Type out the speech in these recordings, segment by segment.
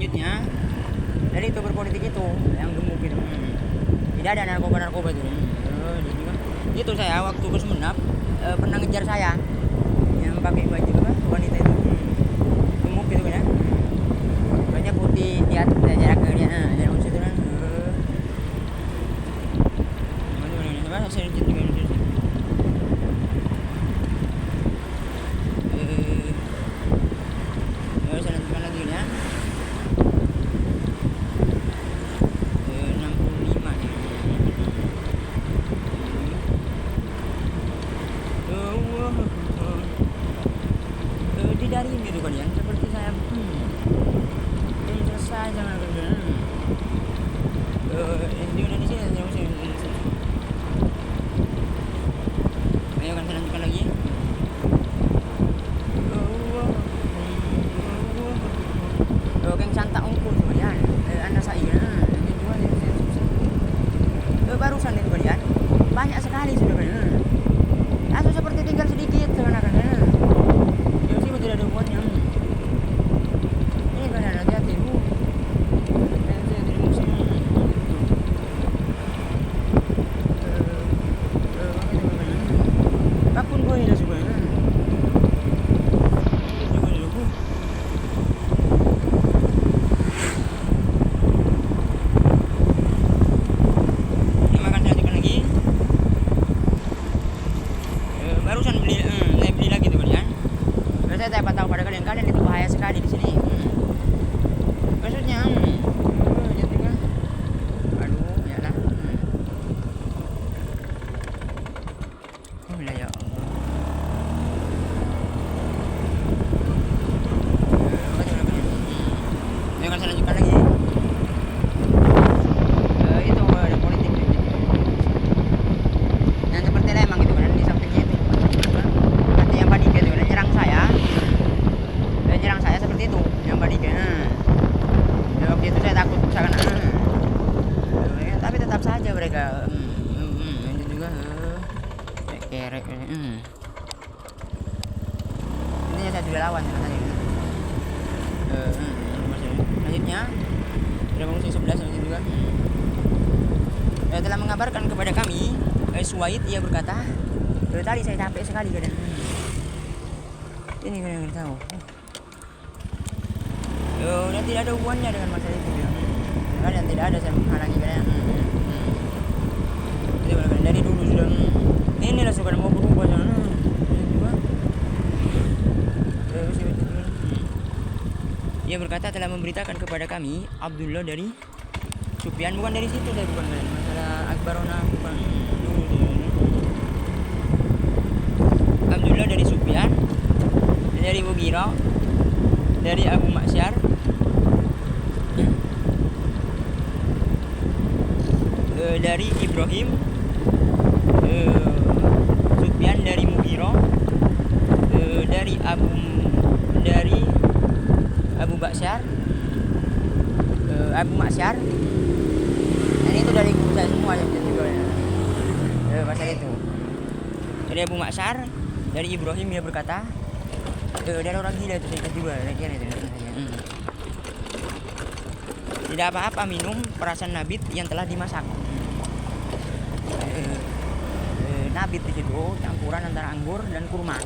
Selanjutnya dari itu berpolitik itu yang gemuk itu. Tidak ada narkoba itu. Itu saya waktu ke Sumenep pernah ngejar saya yang pakai baju apa wanita itu gemuk gitu kan ya. Banyak putih dia jarak ke dia jarak situ kan. Mana saya lanjut juga saya lanjutkan lagi ya. 65 nih. Dari gitu kan ya, seperti saya belum selesai sama di Indonesia ayo kan saya lanjutkan lagi. Keng santak ungkul kemudian anda saya barusan itu kemudian banyak sekali sudah kan langsung seperti tinggal sedikit sebenarnya kan ya sih tidak ada buatnya ini kan hati-hati bu kapun gue ini juga barusan beli lagi tuh kan. Saya dapat tahu pada kalian itu bahaya sekali di sini. Maksudnya jadinya aduh ya lah. Oh ya Allah. Ya kan saya lanjutkan lagi. Itu ada politik yang seperti lah emang gitu kan di sampingnya itu nanti yang Badike itu nyerang saya seperti itu yang Badike ya, waktu itu saya takut misalkan tapi tetap saja mereka itu juga kerek ini saya sudah lawan tadi selanjutnya sudah mengusung 11 selanjutnya juga telah mengabarkan kepada kami Suwaid ia berkata tadi saya capek sekali kadang ini kadang tahu dan tidak ada hubungannya dengan masalah itu kadang tidak ada saya menghalangi kadang dari dulu sudah inilah suka mau berubah ia berkata telah memberitakan kepada kami Abdullah dari Sufyan bukan dari situ saya bukan masalah Akbarona bukan Abdullah dari Sufyan dari Mughirah dari Abu Ma'syar dari Ibrahim Sufyan dari Mughirah dari Abu Ma'syar dan itu dari guru saya semua yang juga masalah itu dari Abu Ma'syar dari Ibrahim dia berkata dari orang gila itu saya juga tidak apa-apa minum perasan nabit yang telah dimasak. Nabit itu campuran antara anggur dan kurma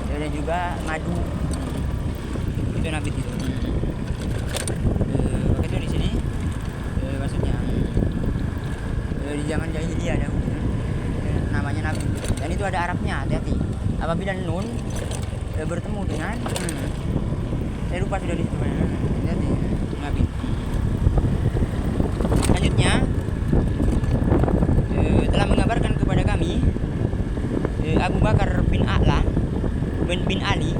dan juga madu itu nabit itu itu di sini maksudnya di zaman jahiliyah ada namanya nabit dan itu ada Arabnya hati-hati apabila nun bertemu dengan saya lupa sudah di situ hati-hati nabit. Selanjutnya telah mengabarkan kepada kami Abu Bakar bin Ali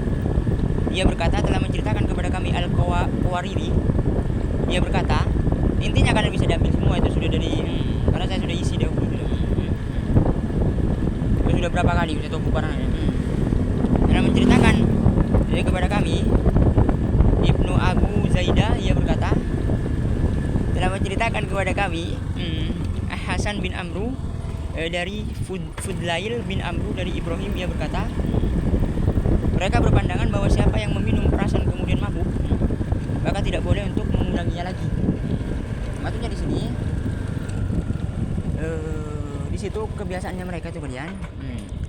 ia berkata telah menceritakan kepada kami Al-Qawariri ia berkata intinya kalian bisa diambil semua itu sudah dari karena saya sudah isi dahulu sudah berapa kali saya tahu bubaran telah menceritakan kepada kami Ibnu Abu Zaidah ia berkata telah menceritakan kepada kami Hasan bin Amru dari Fudlail bin Amru dari Ibrahim ia berkata mereka berpandangan bahwa siapa yang meminum perasan kemudian mabuk maka tidak boleh untuk mengulanginya lagi. Maksudnya di sini di situ kebiasaannya mereka itu kalian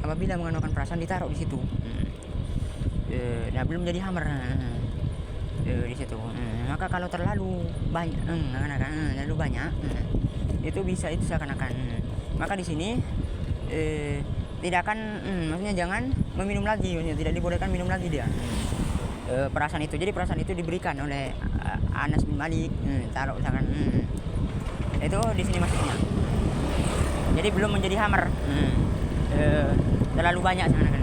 apabila menggunakan perasaan ditaruh di situ. Nah belum jadi hammer di situ. Maka kalau terlalu banyak terlalu banyak itu bisa itu seakan-akan. Maka di sini tidak akan maksudnya jangan meminum lagi, tidak dibolehkan minum lagi dia. Perasaan itu. Jadi perasaan itu diberikan oleh Anas bin Malik, taruh misalkan. Itu di sini maksudnya. Jadi belum menjadi hammer. Terlalu banyak seakan-akan.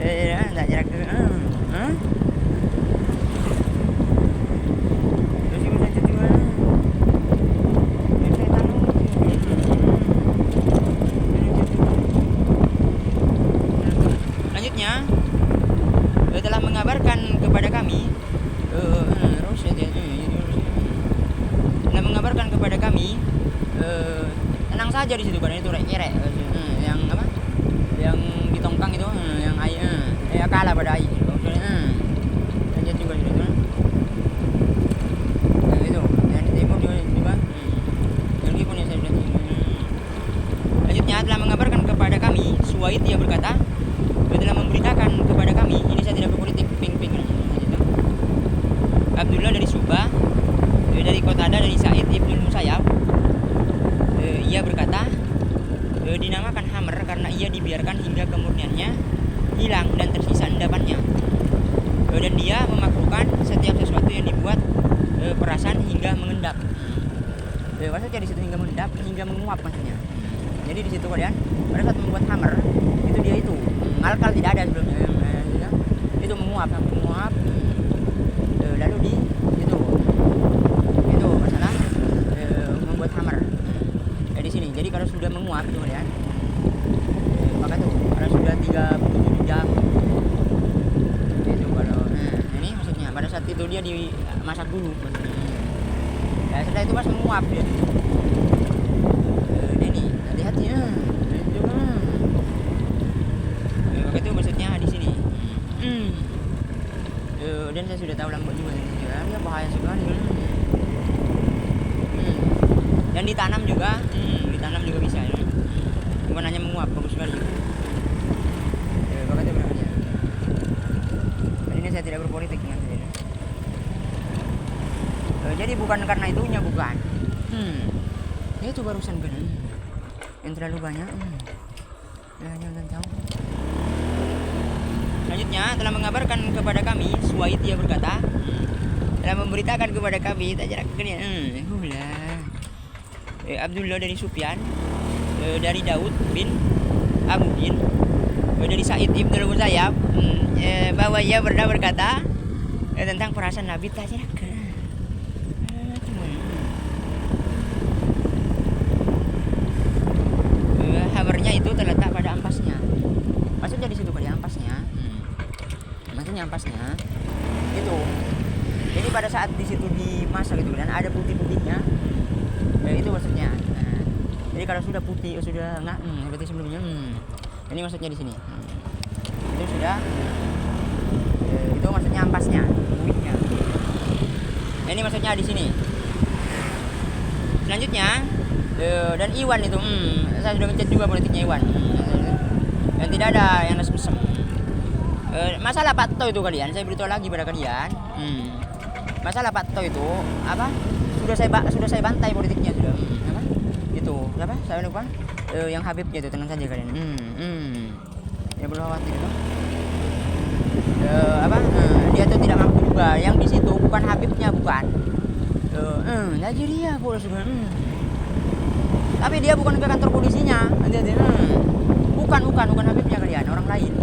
Enggak jarak. Selanjutnya telah mengabarkan kepada kami tenang saja di situ badan itu rek-rek yang apa yang ditongkang itu yang air kalah pada air lanjut juga di situ itu yang di timur juga yang di pun saya lihat lanjutnya telah mengabarkan kepada kami Suwaid yang berkata telah memberitakan kepada kami ini saya tidak berpolitik ping-ping Abdullah dari Subah dari Qatada dari Sa'id Ibnul Musayyab ia berkata dinamakan hammer karena ia dibiarkan hingga kemurniannya hilang dan tersisa endapannya dan dia memakruhkan setiap sesuatu yang dibuat perasan hingga mengendap. Maksudnya di situ hingga mengendap hingga menguap maksudnya. Jadi di situ kalian pada saat membuat hammer itu dia itu alkal tidak ada sebelumnya itu menguap lalu di itu masalah membuat hammer di sini. Jadi kalau sudah menguap itu kalian maka tuh kalau sudah 37 jam itu kalau ini maksudnya pada saat itu dia dimasak dulu maksudnya. Setelah itu pas menguap dia ini hati-hati maka itu maksudnya di sini dan saya sudah tahu lambat juga ya bahaya sekali dan ditanam juga bisa ya. Bukan hanya menguap bagus sekali maka itu berarti ini saya tidak berpolitik nanti. Jadi bukan karena itunya bukan ya itu barusan kan yang terlalu banyak jangan tahu. Selanjutnya telah mengabarkan kepada kami Suwaid ia berkata telah memberitakan kepada kami tak jarak Abdullah dari Sufyan dari Daud bin Amudin dari Sa'id Ibnul Musayyab bahwa ia pernah berkata tentang perasaan Nabi tak jarak hammernya itu terletak pada ampasnya. Maksudnya di situ pada ampasnya. Maksudnya ampasnya itu. Jadi pada saat di situ dimasak itu dan ada putih-putihnya. Itu maksudnya. Jadi kalau sudah putih sudah enggak seperti sebelumnya. Ini maksudnya di sini. Itu sudah itu maksudnya ampasnya, buihnya. Ini maksudnya di sini. Selanjutnya dan Iwan itu saya sudah ngechat juga politiknya Iwan dan tidak ada yang mesem. Masalah Pak To itu kalian saya beritahu lagi pada kalian masalah Pak To itu apa sudah saya bantai politiknya sudah apa itu apa saya lupa yang Habibnya itu tenang saja kalian ya belum khawatir itu dia tuh tidak mampu juga yang di situ bukan Habibnya bukan Nigeria pula sebenarnya tapi dia bukan ke kantor polisinya bukan Habibnya kalian orang lain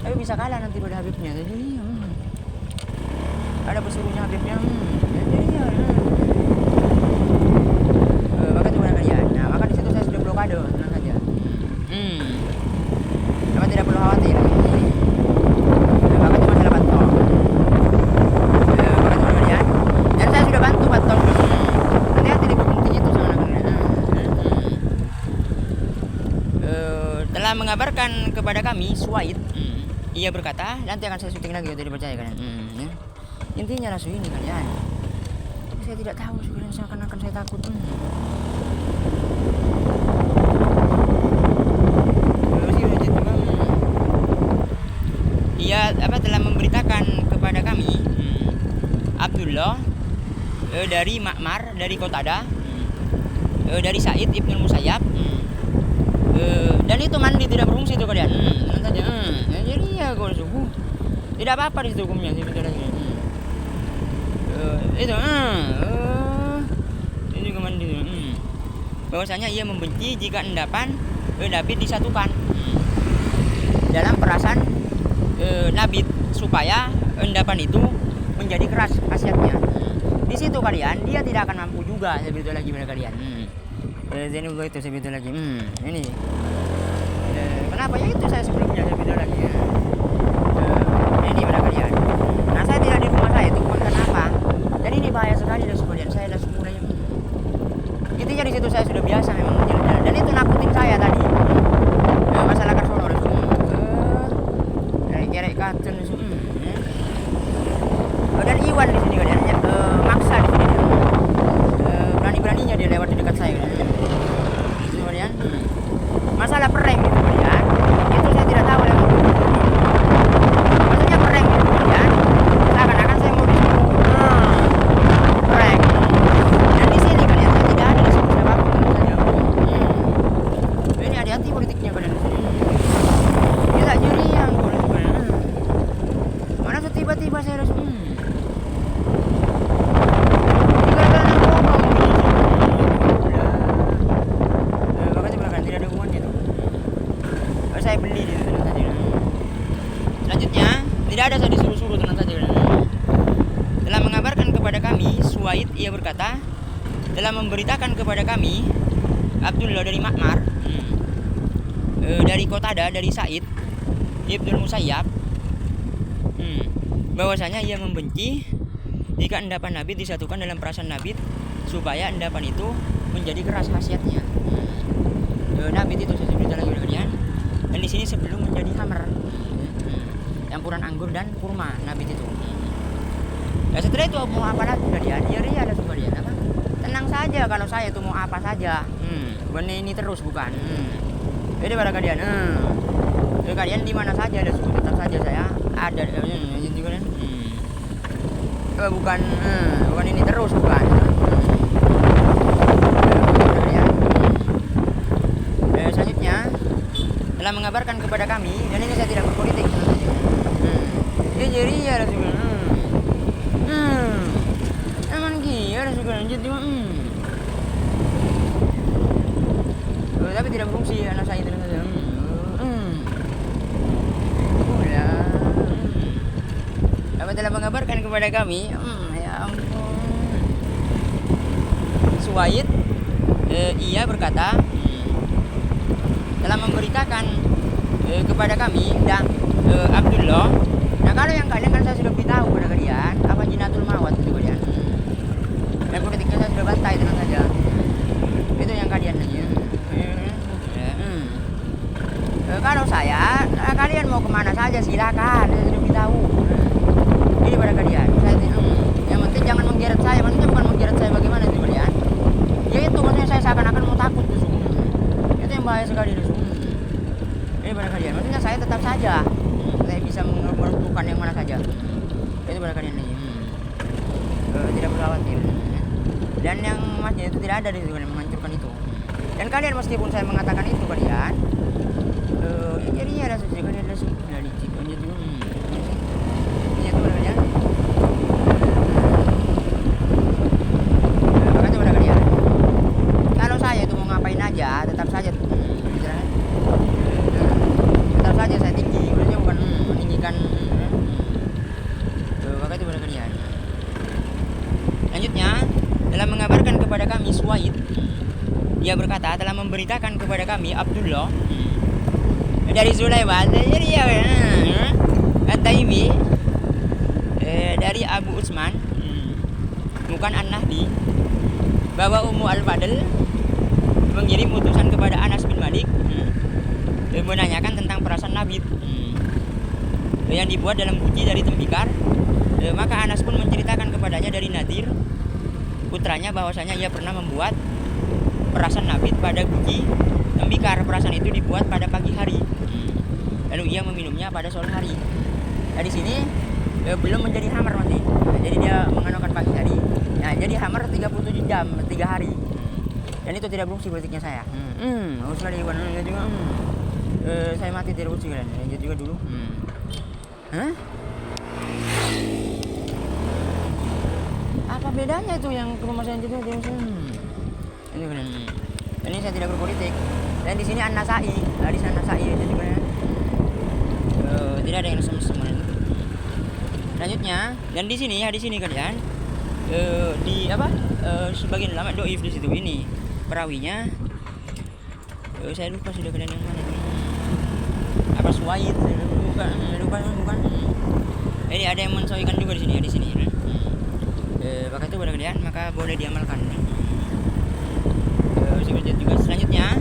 tapi bisa kalah nanti pada Habibnya jadi ada pesuruhnya Habibnya jadi maka itu pada kalian maka di situ saya sudah blokade tenang saja maka tidak perlu khawatir maka itu masalah Pak To maka itu pada kalian dan saya sudah bantu Pak To hati-hati di buktinya itu sama kalian telah mengabarkan kepada kami Suwaid ia berkata nanti akan saya syuting lagi untuk dipercaya kalian Intinya langsung ini kalian. Tapi saya tidak tahu sebenarnya, seakan-akan saya takut. Ia telah memberitakan kepada kami Abdullah dari Ma'mar, dari Qatada, dari Sa'id Ibnu Musayyab, dan itu mandi tidak berfungsi itu kalian. Jadi ya kalau subuh tidak apa-apa di situ hukumnya sebetulnya. Itu ini juga mandi. Bahwasanya ia membenci jika endapan Nabi disatukan dalam perasaan Nabi, supaya endapan itu menjadi keras khasiatnya. Di situ kalian dia tidak akan mampu juga sebetulnya gimana kalian. Jadi begitu sebetulnya lagi. Ini kenapa ya itu saya sebelumnya sebetulnya lagi. Ini pada kalian. Nah saya tidak di rumah saya itu bukan karena apa. Dan ini bahaya sekali dan kemudian saya langsung mulai. Intinya di situ saya sudah biasa memang jalan-jalan. Dan itu nakutin saya tadi. Masalah Karsono langsung. Kerek katun langsung. Dan Iwan di sini kalian maksa di sini. Berani-beraninya dia lewat di dekat saya. Kemudian masalah prank gitu kalian. Itu saya tidak tahu lewat. Maksudnya prank gitu kalian. Seakan-akan saya mau disuruh prank. Dan di sini kalian saya tidak ada disuruh siapapun saja. Ini hati-hati politiknya kalian di sini. Dia tak juri yang mana tuh tiba-tiba saya harus saya beli di tenang saja. Selanjutnya tidak ada saya disuruh-suruh, tenang saja. Telah mengabarkan kepada kami Suwaid, ia berkata telah memberitakan kepada kami Abdullah dari Ma'mar, dari Qatada, dari Sa'id Ibnu Musayyab, bahwasanya ia membenci jika endapan Nabi disatukan dalam perasaan Nabi, supaya endapan itu menjadi keras khasiatnya. Nabi itu saya cerita lagi kalian. Dan di sini sebelum menjadi hammer, campuran anggur dan kurma Nabi itu. Ya setelah itu mau apa lagi kalian? Ya ada tuh kalian apa? Tenang saja kalau saya itu mau apa saja. Benih ini terus bukan. Jadi pada kalian, kalian di mana saja ada suku, tetap saja saya ada juga kan. Bukan ini terus bukan. Selanjutnya telah mengabarkan kepada kami, dan ini saya tidak berpolitik. Jadi ya juga. Emang kia juga lanjut juga. Tapi tidak berfungsi anak saya itu saja. Telah mengabarkan kepada kami, ya ampun. Suwaid, ia berkata telah memberitakan kepada kami dan Abdullah. Nah kalau yang kalian kan saya sudah beritahu kepada kalian apa jinatul mawat itu kalian. Dan politiknya saya sudah bantai, tenang saja. Itu yang kalian nanya. Kalau kalian mau kemana saja silakan, saya sudah beritahu. Ini pada kalian. Yang penting jangan menggeret saya. Maksudnya bukan menggeret saya bagaimana itu kalian. Ya itu maksudnya saya seakan-akan mau takut tuh. Itu yang bahaya sekali tuh. Ini pada kalian. Maksudnya saya tetap saja. Saya bisa menentukan yang mana saja. Itu pada kalian nih. Tidak perlu khawatir. Dan yang masnya itu tidak ada di situ yang menghancurkan itu. Dan kalian meskipun saya mengatakan itu kalian, jadi ada sesuatu kalian ada sesuatu dari situ aja juga. Ini itu pada kalian. Makanya pada kalian. Kalau saya itu mau ngapain aja, tetap saja. Tetap saja saya tinggi. Maksudnya bukan meninggikan. Maka itu pada kalian. Selanjutnya telah mengabarkan kepada kami Suwaid, dia berkata telah memberitakan kepada kami Abdullah dari Sulaiman, jadi ya At-Taimi, dari Abu Utsman, bukan An-Nahdi, bahwa Ummu Al-Fadl mengirim utusan kepada Anas bin Malik menanyakan tentang perasaan Nabi yang dibuat dalam guci dari tembikar. Maka Anas pun dari Nadir putranya bahwasanya ia pernah membuat perasan nabit pada biji tembikar. Perasan itu dibuat pada pagi hari. Lalu ia meminumnya pada sore hari. Nah di sini belum menjadi hamar masih. Nah, jadi dia menganukan pagi hari. Nah jadi hamar 37 jam 3 hari. Dan itu tidak berfungsi politiknya saya. Harus sekali Iwan juga. Saya mati tidak berfungsi kalian. Lanjut juga dulu. Apa bedanya itu yang permasalahan itu ini kalian. Ini saya tidak berpolitik. Dan di sini An-Nasai, hadis An-Nasai itu juga ya. Tidak ada yang sama-sama. Selanjutnya, dan di sini kalian di apa? Sebagian ulama doif di situ ini. Perawinya saya lupa sudah kalian yang mana. Apa Suwaid? Bukan. Ini ada yang mensawikan juga di sini. Maka itu pada kalian maka boleh diamalkan. Juga selanjutnya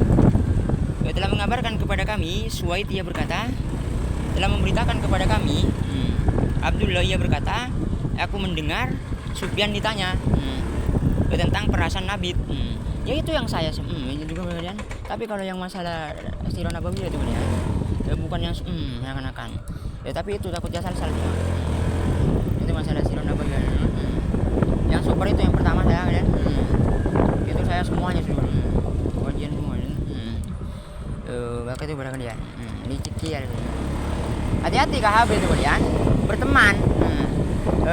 telah mengabarkan kepada kami Suwaid ia berkata telah memberitakan kepada kami Abdullah ia berkata aku mendengar Sufyan ditanya tentang perasan nabit. Ya itu yang saya itu juga kalian. Tapi kalau yang masalah Sirah Nabawiyah itu kalian bukan yang akan tapi itu takut jasal juga. Itu masalah Sirah Nabawiyah. Yang super itu yang pertama saya kalian. Itu saya semuanya sudah kajian semua. Maka itu pada kalian. Diciki ya. Hati-hati KHB itu kalian berteman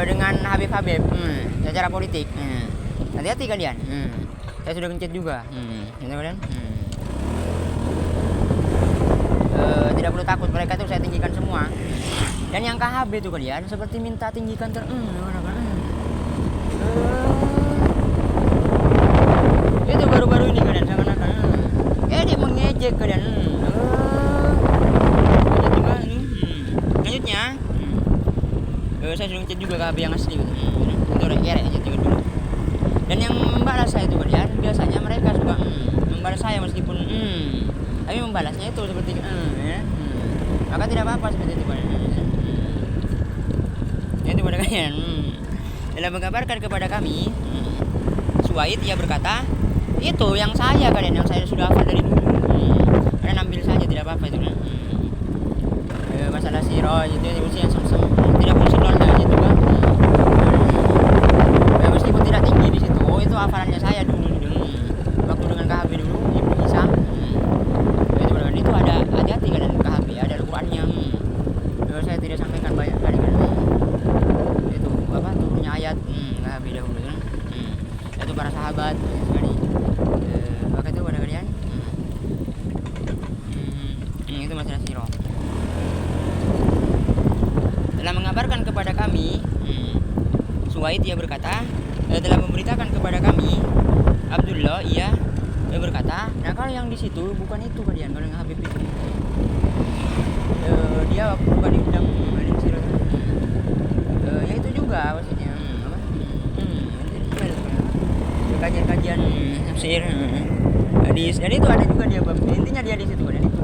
dengan Habib secara politik. Hati-hati kalian. Saya sudah kencet juga. Gitu kalian. Tidak perlu takut, mereka itu saya tinggikan semua. Dan yang KHB itu kalian seperti minta tinggikan itu baru-baru ini kalian seakan-akan dia mengejek kalian. Lanjutnya saya sudah ngecek juga KHB yang asli gitu. Itu orang kerek aja juga dulu. Dan yang membalas saya itu kalian biasanya mereka suka membalas saya meskipun tapi membalasnya itu seperti ya. Maka tidak apa-apa seperti itu kalian. Itu pada kalian. Dalam mengabarkan kepada kami Suwaid ia berkata itu yang saya kalian yang saya sudah hafal dari dulu. Kalian ambil saja tidak apa-apa itu kan. Masalah sirah itu yang sama-sama tidak fungsional saja juga. Meskipun tidak tinggi di situ itu hafalannya saya dulu waktu dengan KHB dulu Ibnu Hisam. Itu benar itu ada hati-hati kalian KHB ada Al-Qur'annya. Saya tidak sampaikan banyak kali kan. Itu apa turunnya ayat KHB dahulu kan. Itu para sahabat sekali. Maka itu pada kalian. Itu masalah sirah. Telah mengabarkan kepada kami Suwaid ia berkata telah memberitakan kepada kami Abdullah ia berkata nah kalau yang di situ bukan itu kalian kalau yang Habib itu dia bukan dibilang sirah ya itu juga maksudnya kajian-kajian tafsir hadis dan itu ada juga dia bab intinya dia di situ kan itu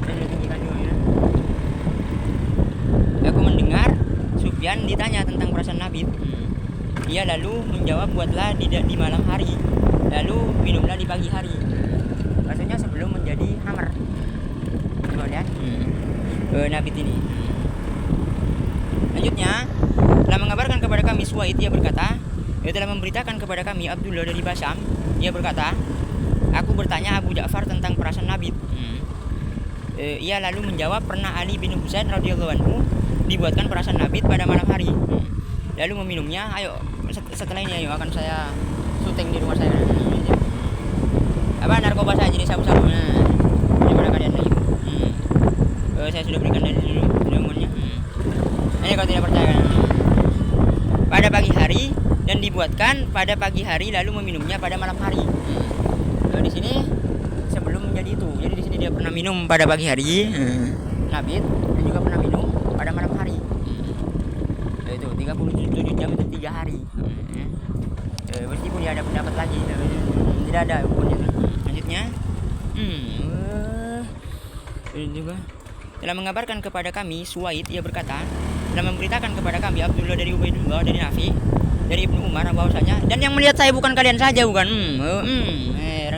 dan ditinggikan juga ya. Aku mendengar Sufyan ditanya tentang perasan nabit. Ia lalu menjawab buatlah di malam hari lalu minumlah di pagi hari. Maksudnya sebelum menjadi hamar. Coba lihat nabit ini. Lanjutnya telah mengabarkan kepada kami Suwaid ia berkata dia telah memberitakan kepada kami Abdullah dari Basam. Ia berkata, aku bertanya Abu Ja'far tentang perasan nabit. Ia lalu menjawab pernah Ali bin Husain radhiyallahu anhu dibuatkan perasan nabit pada malam hari. Lalu meminumnya. Ayo setelah ini akan saya syuting di rumah saya. Apa narkoba saya jadi sabu-sabu. Daripada kalian lagi. Saya sudah berikan dari dulu ilmunya. Ini kalau tidak percaya. Pada pagi hari dan dibuatkan pada pagi hari lalu meminumnya pada malam hari. Di sini sebelum menjadi itu. Jadi di sini dia pernah minum pada pagi hari nabit dan juga pernah minum pada malam hari. Itu 37 jam itu 3 hari. Meskipun dia ada pendapat lagi tidak ada hukumnya. Lanjutnya ini juga telah mengabarkan kepada kami Suwaid ia berkata telah memberitakan kepada kami Abdullah dari Ubaidullah dari Nafi dari Ibnu Umar bahwasanya, dan yang melihat saya bukan kalian saja, bukan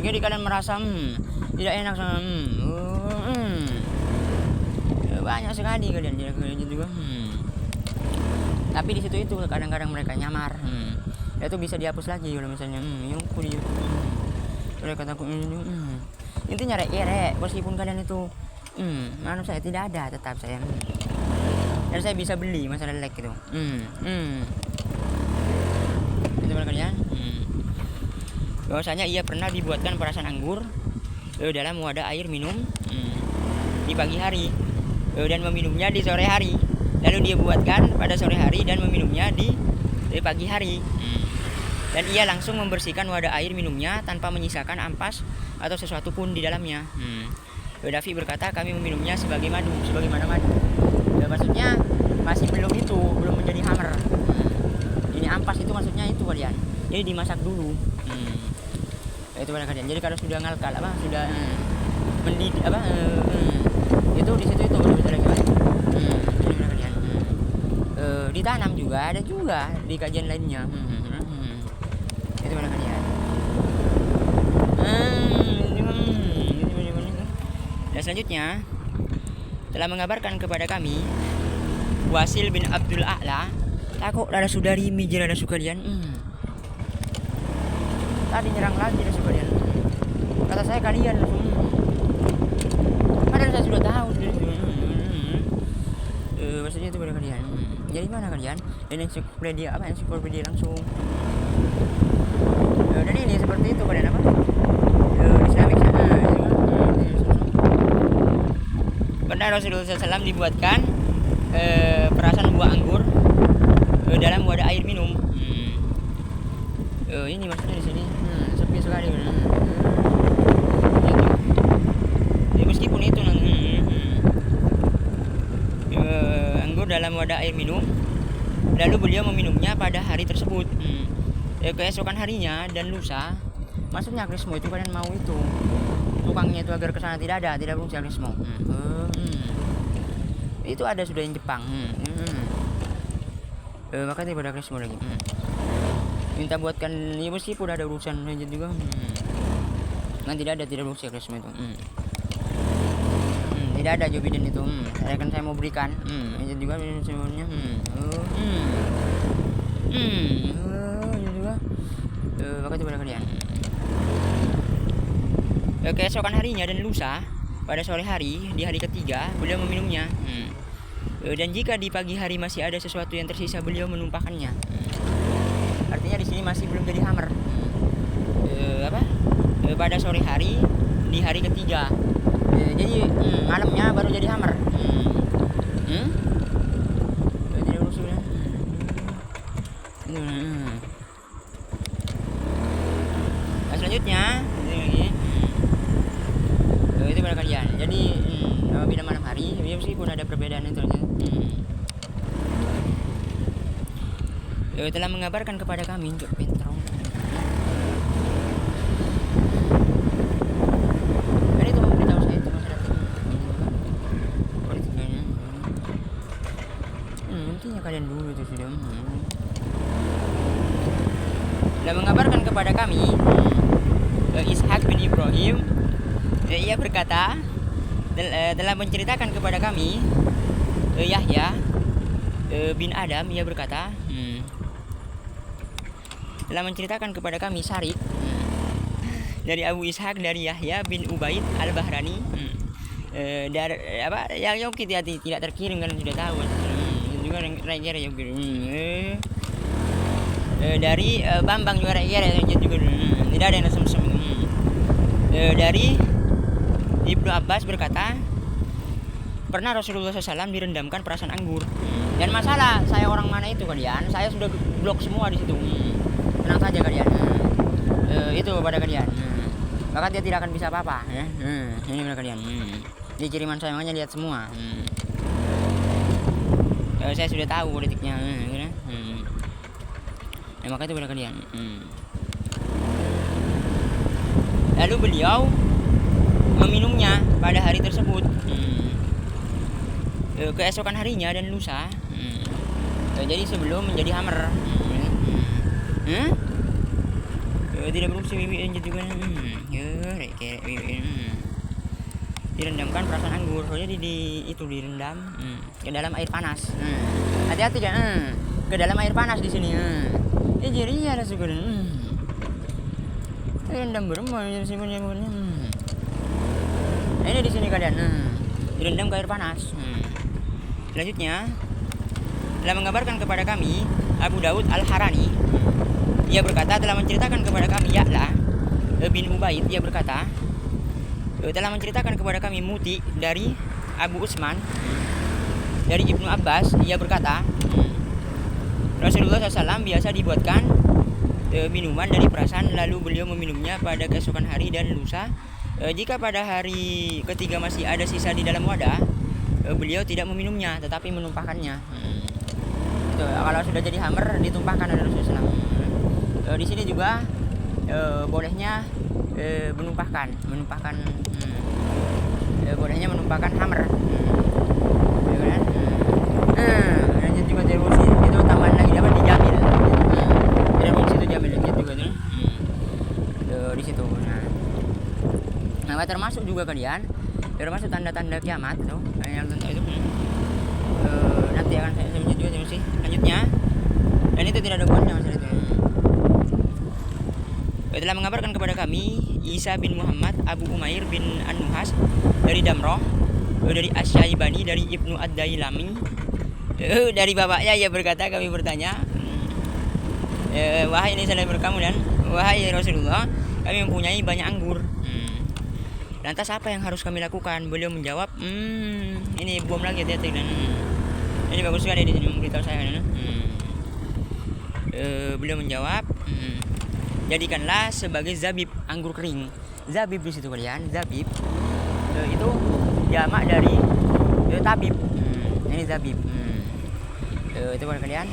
jadi kalian merasa tidak enak sama banyak sekali kalian juga tapi di situ itu kadang-kadang mereka nyamar itu bisa dihapus lagi kalau misalnya yang kuliah mereka takut intinya rek meskipun kalian itu saya tidak ada tetap saya dan saya bisa beli masalah like gitu itu kalian bahwasanya ia pernah dibuatkan perasan anggur dalam wadah air minum di pagi hari dan meminumnya di sore hari, lalu dia buatkan pada sore hari dan meminumnya di pagi hari dan ia langsung membersihkan wadah air minumnya tanpa menyisakan ampas atau sesuatu pun di dalamnya. Davi berkata kami meminumnya sebagaimana madu. Maksudnya masih belum menjadi hammer. Ini ampas itu maksudnya itu kalian. Jadi dimasak dulu. Itu pada kalian. Jadi kalau sudah ngalkal sudah mendidih itu di situ itu betul lagi ini pada kalian. Ditanam juga ada juga di kajian lainnya. Itu pada kalian. Dan selanjutnya telah mengabarkan kepada kami Wasil bin Abdul A'la takut ada saudari mijir ada sekalian tadi nyerang lagi ada sekalian kata saya kalian padahal saya sudah tahu maksudnya itu pada kalian jadi mana kalian ini ensiklopedia langsung dan ini seperti itu kalian Islamic pernah Rasulullah SAW dibuatkan perasan buah anggur dalam wadah air minum. Ini maksudnya di sini sepi sekali. Jadi meskipun itu anggur dalam wadah air minum, lalu beliau meminumnya pada hari tersebut. Keesokan harinya dan lusa, maksudnya Krismo itu kalian mau itu tukangnya itu agar kesana tidak fungsi Krismo. Itu ada sudah yang Jepang. Makanya pada Krismo lagi. Minta buatkan ya meskipun ada urusan aja juga. Nah tidak fungsi Krismo itu. Tidak ada jobiden itu. Saya mau berikan. Itu juga semuanya. Makanya pada kalian. Keesokan harinya dan lusa pada sore hari di hari ketiga beliau meminumnya. Dan jika di pagi hari masih ada sesuatu yang tersisa beliau menumpahkannya. Artinya di sini masih belum jadi hammer. Pada sore hari di hari ketiga. Jadi malamnya baru jadi hammer. Jadi rusuhnya. Nah, selanjutnya itu pada kalian. Jadi apabila malam hari meskipun ada perbedaan itu telah mengabarkan kepada kami untuk pintrong. Dan itu memberitahu saya itu masyarakat politiknya. Intinya kalian dulu itu sudah. Telah mengabarkan kepada kami Ishak bin Ibrahim ia berkata telah menceritakan kepada kami Yahya bin Adam ia berkata telah menceritakan kepada kami Sarik dari Abu Ishak dari Yahya bin Ubaid al-Bahrani dari yang kita tidak terkirim kan sudah tahu juga rakyat yang dari Bambang juga rakyat juga tidak ada yang sem dari Ibnu Abbas berkata pernah Rasulullah SAW direndamkan perasan anggur dan masalah saya orang mana itu kalian saya sudah blok semua di situ tenang saja kalian itu pada kalian maka dia tidak akan bisa apa-apa ini pada kalian di kiriman saya makanya lihat semua saya sudah tahu politiknya maka itu pada kalian lalu beliau meminumnya pada hari tersebut keesokan harinya dan lusa Jadi sebelum menjadi hammer. Tidak berfungsi bibi lanjut juga. Direndamkan perasan anggur, soalnya itu direndam ke dalam air panas. Hati-hati kan, ke dalam air panas di sini. Ya jadi ada suka. Direndam berapa sih punya. Ini di sini kalian, direndam ke air panas. Selanjutnya, telah mengabarkan kepada kami Abu Daud Al-Harani. Ia berkata telah menceritakan kepada kami Ya'la bin Ubaid. Ia berkata telah menceritakan kepada kami Muti dari Abu Utsman dari Ibnu Abbas. Ia berkata Rasulullah SAW biasa dibuatkan minuman dari perasan, lalu beliau meminumnya pada keesokan hari dan lusa. Jika pada hari ketiga masih ada sisa di dalam wadah, beliau tidak meminumnya tetapi menumpahkannya. Kalau sudah jadi hammer ditumpahkan oleh Rasulullah SAW. Di sini juga bolehnya menumpahkan bolehnya menumpahkan hammer. Lanjut juga terus itu tambahan lagi dapat dijamil. Terus itu jamil lanjut juga tuh. Di situ. Nah, termasuk juga kalian termasuk tanda-tanda kiamat tuh yang tentang itu. Nanti akan saya lanjut juga terus lanjutnya. Dan itu tidak ada buahnya masalah itu. Telah mengabarkan kepada kami Isa bin Muhammad Abu Umair bin An-Nuhas dari Damroh, dari Asy-Syaibani dari Ibnu Ad-Dailami, dari bapaknya. Ia berkata, kami bertanya, wahai ini saudara berkamu dan wahai Rasulullah, kami mempunyai banyak anggur. Lantas apa yang harus kami lakukan? Beliau menjawab, ini bom lagi hati-hati dan ini bagus sekali di sini memberitahu saya. Beliau menjawab, jadikanlah sebagai zabib, anggur kering. Zabib di situ kalian, zabib itu jamak dari tabib. Ini zabib. Itu buat kalian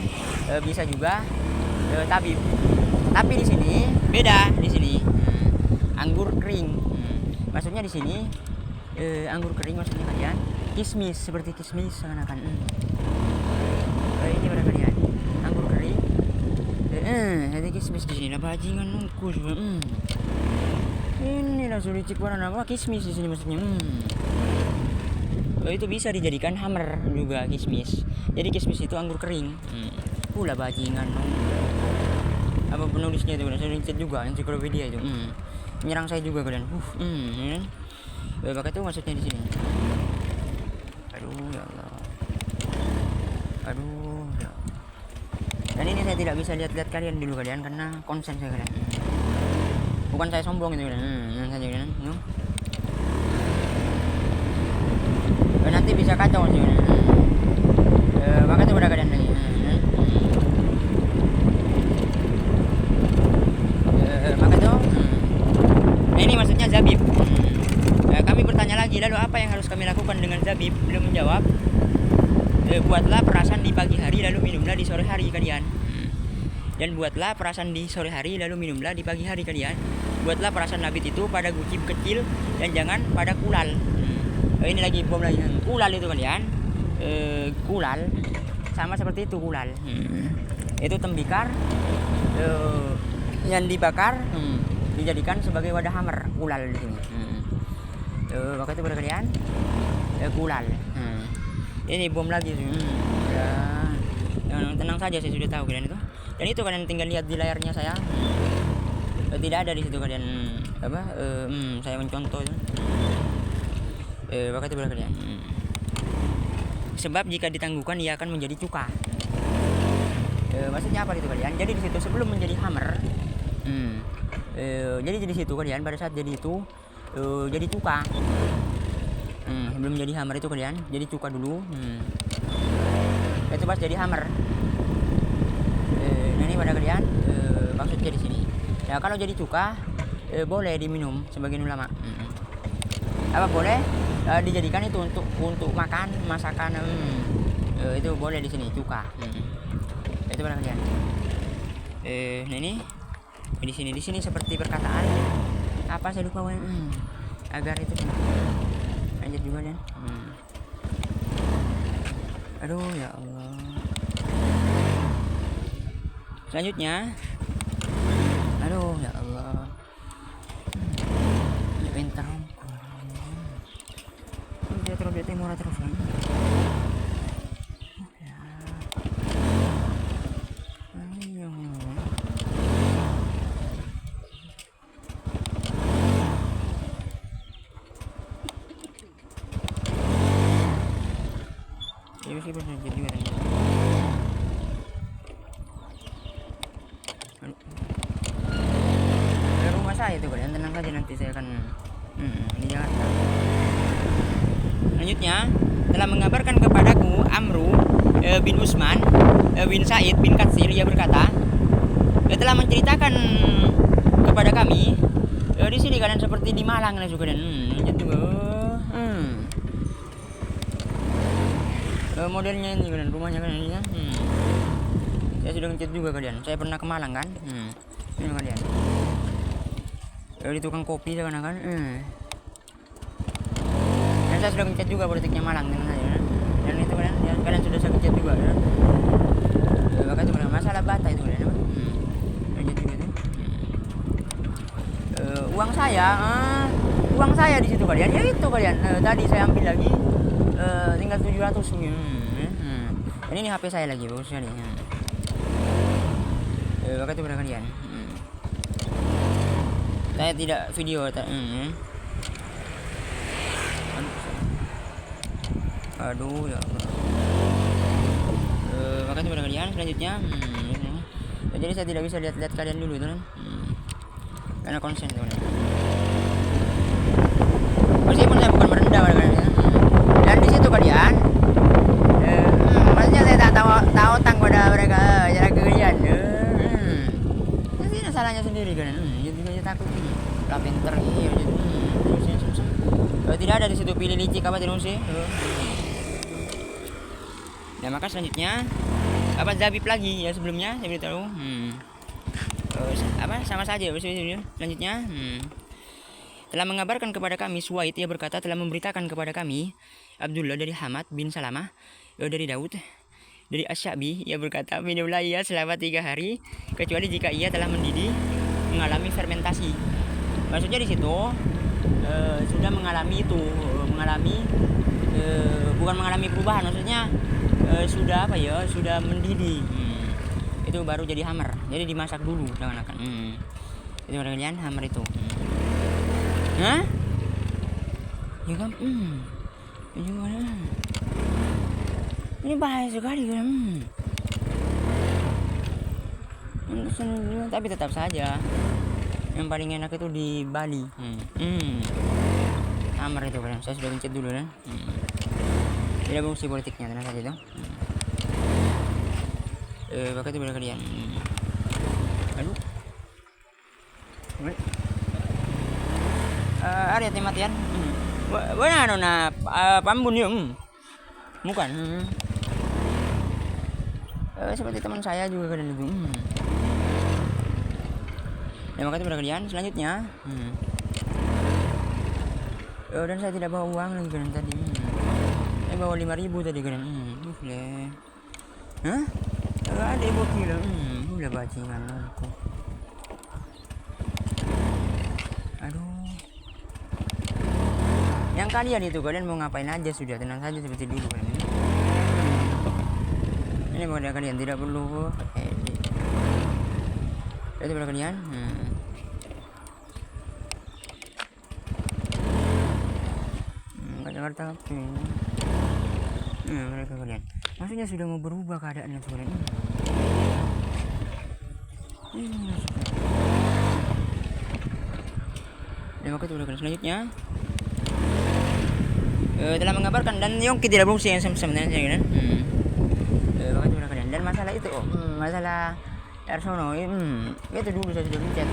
bisa juga tabib. Tapi di sini beda di sini. Anggur kering. Maksudnya di sini anggur kering maksudnya kalian kismis, seperti kismis seakan-akan. Ini pada kalian anggur kering. Ada kismis di sini, lah bajingan nungkus. Ini lah sulit cek warna apa kismis di sini maksudnya. Itu bisa dijadikan hammer juga kismis. Jadi kismis itu anggur kering. Pula bajingan apa penulisnya itu saya lihat juga ensiklopedia itu. Menyerang saya juga kalian. Maka itu maksudnya di sini. Aduh ya Allah. Aduh ya. Dan ini saya tidak bisa lihat-lihat kalian dulu kalian karena konsen saya kalian. Bukan saya sombong itu kalian. Saja kalian. Nanti bisa kacau sih kalian. Maka itu udah kalian lagi. Maka itu. Ini maksudnya zabib. Kami bertanya lagi, lalu apa yang harus kami lakukan dengan zabib? Beliau menjawab, buatlah perasan di pagi hari lalu minumlah di sore hari kalian. Dan buatlah perasan di sore hari lalu minumlah di pagi hari kalian. Buatlah perasan nabit itu pada guci kecil dan jangan pada kulal. Ini lagi bom lagi. Kulal itu kalian. Kulal sama seperti itu kulal. Itu tembikar yang dibakar dijadikan sebagai wadah hammer. Kulal di sini. Maka itu pada kalian kulal. Ini bom lagi sih. Tenang saja, saya sudah tahu kalian itu. Dan itu kalian tinggal lihat di layarnya saya. Tidak ada di situ kalian apa? Saya mencontoh itu. Maka itu pada kalian. Sebab jika ditangguhkan ia akan menjadi cuka. Maksudnya apa itu kalian? Jadi di situ sebelum menjadi hammer. Jadi di situ kalian pada saat jadi itu jadi cuka. Sebelum jadi hammer itu kalian jadi cuka dulu. Itu pas jadi hammer. Nah ini pada kalian maksudnya di sini. Ya kalau jadi cuka boleh diminum sebagian ulama. Apa boleh dijadikan itu untuk makan masakan. Itu boleh di sini cuka. Itu pada kalian. Nah ini di sini seperti perkataan apa saya lupa agar itu lanjut juga kan. Aduh ya Allah. Selanjutnya, aduh ya Allah, pintar dia terus dia murah terus kan. Ya sih benar jadi rumah saya itu kalian tenang saja, nanti saya akan di Jakarta. Selanjutnya telah mengabarkan kepadaku Amru bin Usman bin Said bin Katsir, ia berkata, telah menceritakan kepada kami di sini kalian seperti di Malang lah juga modelnya ini kalian, rumahnya kalian ini ya. Saya sudah ngechat juga kalian, saya pernah ke Malang kan. Ini kalian di tukang kopi kan kan. Dan saya sudah ngechat juga politiknya Malang dengan saya. Dan itu kalian sudah saya ngechat juga ya. Maka itu masalah bata itu kalian. Ngechat juga itu. Uang saya di situ kalian. Ya itu kalian. Tadi saya ambil lagi tinggal 700 nih. Ini HP saya lagi bagus sekali. Maka itu kalian. Saya tidak video aduh ya maka itu kalian. Selanjutnya jadi saya tidak bisa lihat kalian dulu itu kan, karena konsen tuh. Meskipun saya bukan merendah pada kalian, dan di situ kalian maksudnya saya tak tahu tang pada mereka cara kalian. Ini salahnya sendiri kan. Jadi saya takut lah pinter iya jadi tidak ada di situ pilih licik apa tidak sih. Nah maka selanjutnya apa Zabib lagi ya, sebelumnya saya beritahu sama saja. Selanjutnya telah mengabarkan kepada kami Suwaid, ia berkata telah memberitakan kepada kami Abdullah dari Hamad bin Salamah dari Daud dari Asyabi, ia berkata minumlah ia selama 3 hari kecuali jika ia telah mendidih mengalami fermentasi. Maksudnya di situ sudah mengalami itu bukan mengalami perubahan, maksudnya sudah sudah mendidih. Itu baru jadi hammer, jadi dimasak dulu dengan akan itu kalian hammer itu. Hah? Ya kan? Ini bahaya sekali kan? Tapi tetap saja yang paling enak itu di Bali. Hammer itu kan, saya sudah pencet dulu kan. Tidak fungsi politiknya, tenang saja itu. Pakai itu pada kalian. Aduh. Ada matian. Bueno na pambun yung. Bukan. Seperti teman saya juga kadang itu. Ya maka itu pada kalian. Selanjutnya. Dan saya tidak bawa uang lagi kan tadi. Saya bawa 5.000 tadi kan. Boleh. Hah? Ada ibu kilo. Boleh bajingan aku. Aduh. Yang kalian itu kalian mau ngapain aja sudah, tenang saja seperti dulu kan. Ini mau ada kalian tidak perlu itu pada kalian. Jakarta mereka kalian maksudnya sudah mau berubah keadaannya kalian. Dan maka itu kalian selanjutnya telah mengabarkan dan Yongki tidak berfungsi yang sebenarnya kan. Maka itu kalian dan masalah itu masalah Ersono itu dulu saya sudah mencet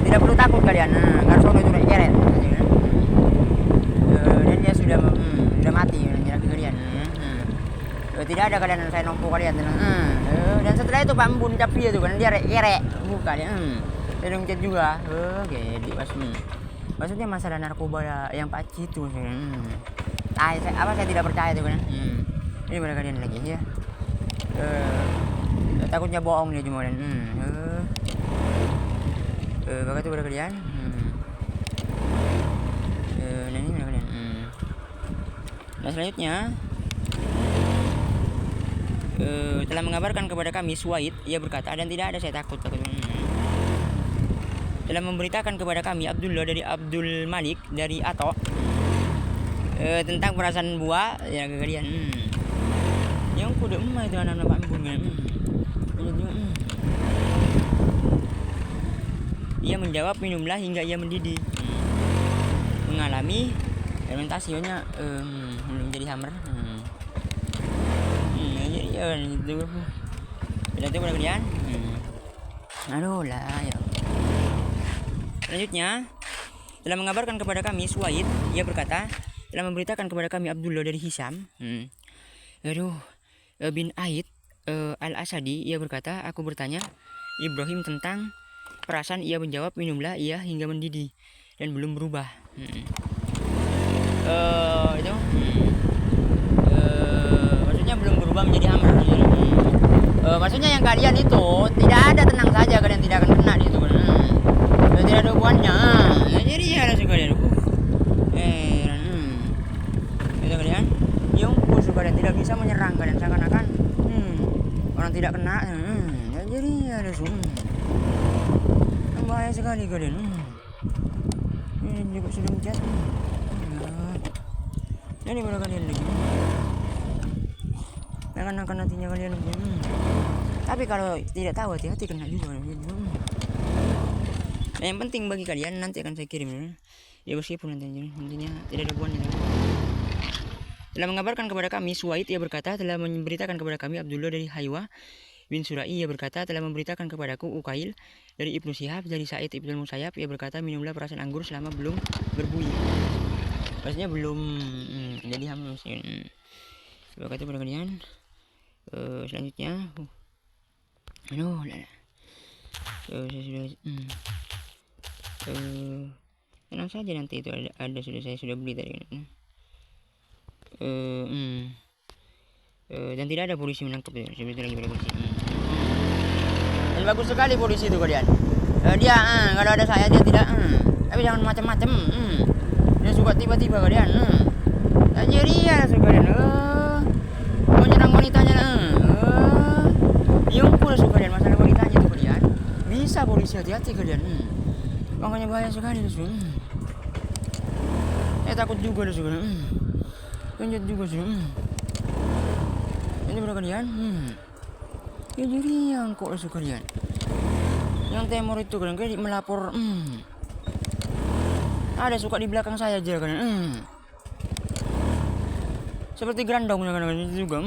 tidak perlu takut kalian. Ersono itu udah keret dan dia sudah mati menyerang kalian. Tidak ada kalian saya nompo kalian dan setelah itu Pak Mbun Capi itu kan dia kerek buka dia saya mencet juga jadi maksudnya masalah narkoba yang paci itu saya tidak percaya itu kan. Ini pada kalian lagi ya. Takutnya bohong dia cuma bakal itu pada kalian. Nah ini pada kalian. Nah selanjutnya telah mengabarkan kepada kami Suwaid, ia berkata, dan tidak ada saya takut. Telah memberitakan kepada kami Abdullah dari Abdul Malik dari Ato tentang perasaan buah ya kalian. Yang kuda itu anak-anak Pak Mbun kan. Ia menjawab, minumlah hingga ia mendidih. Mengalami fermentasinya menjadi hammer. Jadi ya itu. Sudah tahu pada kalian? Aduh lah ya. Selanjutnya telah mengabarkan kepada kami Suwaid, ia berkata, telah memberitakan kepada kami Abdullah dari Hisam bin Aid al-Asadi, ia berkata, aku bertanya Ibrahim tentang perasaan, ia menjawab, minumlah ia hingga mendidih dan belum berubah. Itu maksudnya belum berubah menjadi hammer. Maksudnya yang kalian itu tidak ada, tenang saja, kalian tidak akan kena di itu. Tidak ada hubungannya. Jadi ya ada sekalian. Itu kalian. Yang khusus kalian tidak bisa menyerang kalian seakan-akan orang tidak kena. Jadi ada bahaya sekali kalian. Ini juga sudah mencat. Ini pada kalian lagi. Akan nantinya kalian. Tapi kalau tidak tahu, hati-hati kena juga. Nah, yang penting bagi kalian nanti akan saya kirim ya, meskipun nantinya tidak ada hubungannya. Telah mengabarkan kepada kami Suwaid, ia berkata, telah memberitakan kepada kami Abdullah dari Haywa bin Surai, ia berkata, telah memberitakan kepadaku Ukail dari Ibnu Syihab dari Sa'id Ibnu Musayyab, ia berkata, minumlah perasan anggur selama belum berbuih. Maksudnya belum jadi hamil. Berkata kepada kalian. Selanjutnya tenang saja, nanti itu ada saya sudah beli tadi. Dan tidak ada polisi menangkap ya, sebentar lagi pada polisi. Dan bagus sekali polisi itu kalian. Dia kalau ada saya dia tidak tapi jangan macam-macam. Dia suka tiba-tiba kalian. Jadi ya kalian menyerang wanitanya. Yang pula suka kalian masalah wanitanya itu kalian. Bisa polisi, hati-hati kalian. Makanya bahaya sekali itu. Saya takut juga itu kalian. Lanjut juga sih. Ini berapa kalian? Ya jadi yang kok itu kalian. Yang temor itu kalian kayak melapor. Ada suka di belakang saya aja kalian. Seperti gerandong kan juga.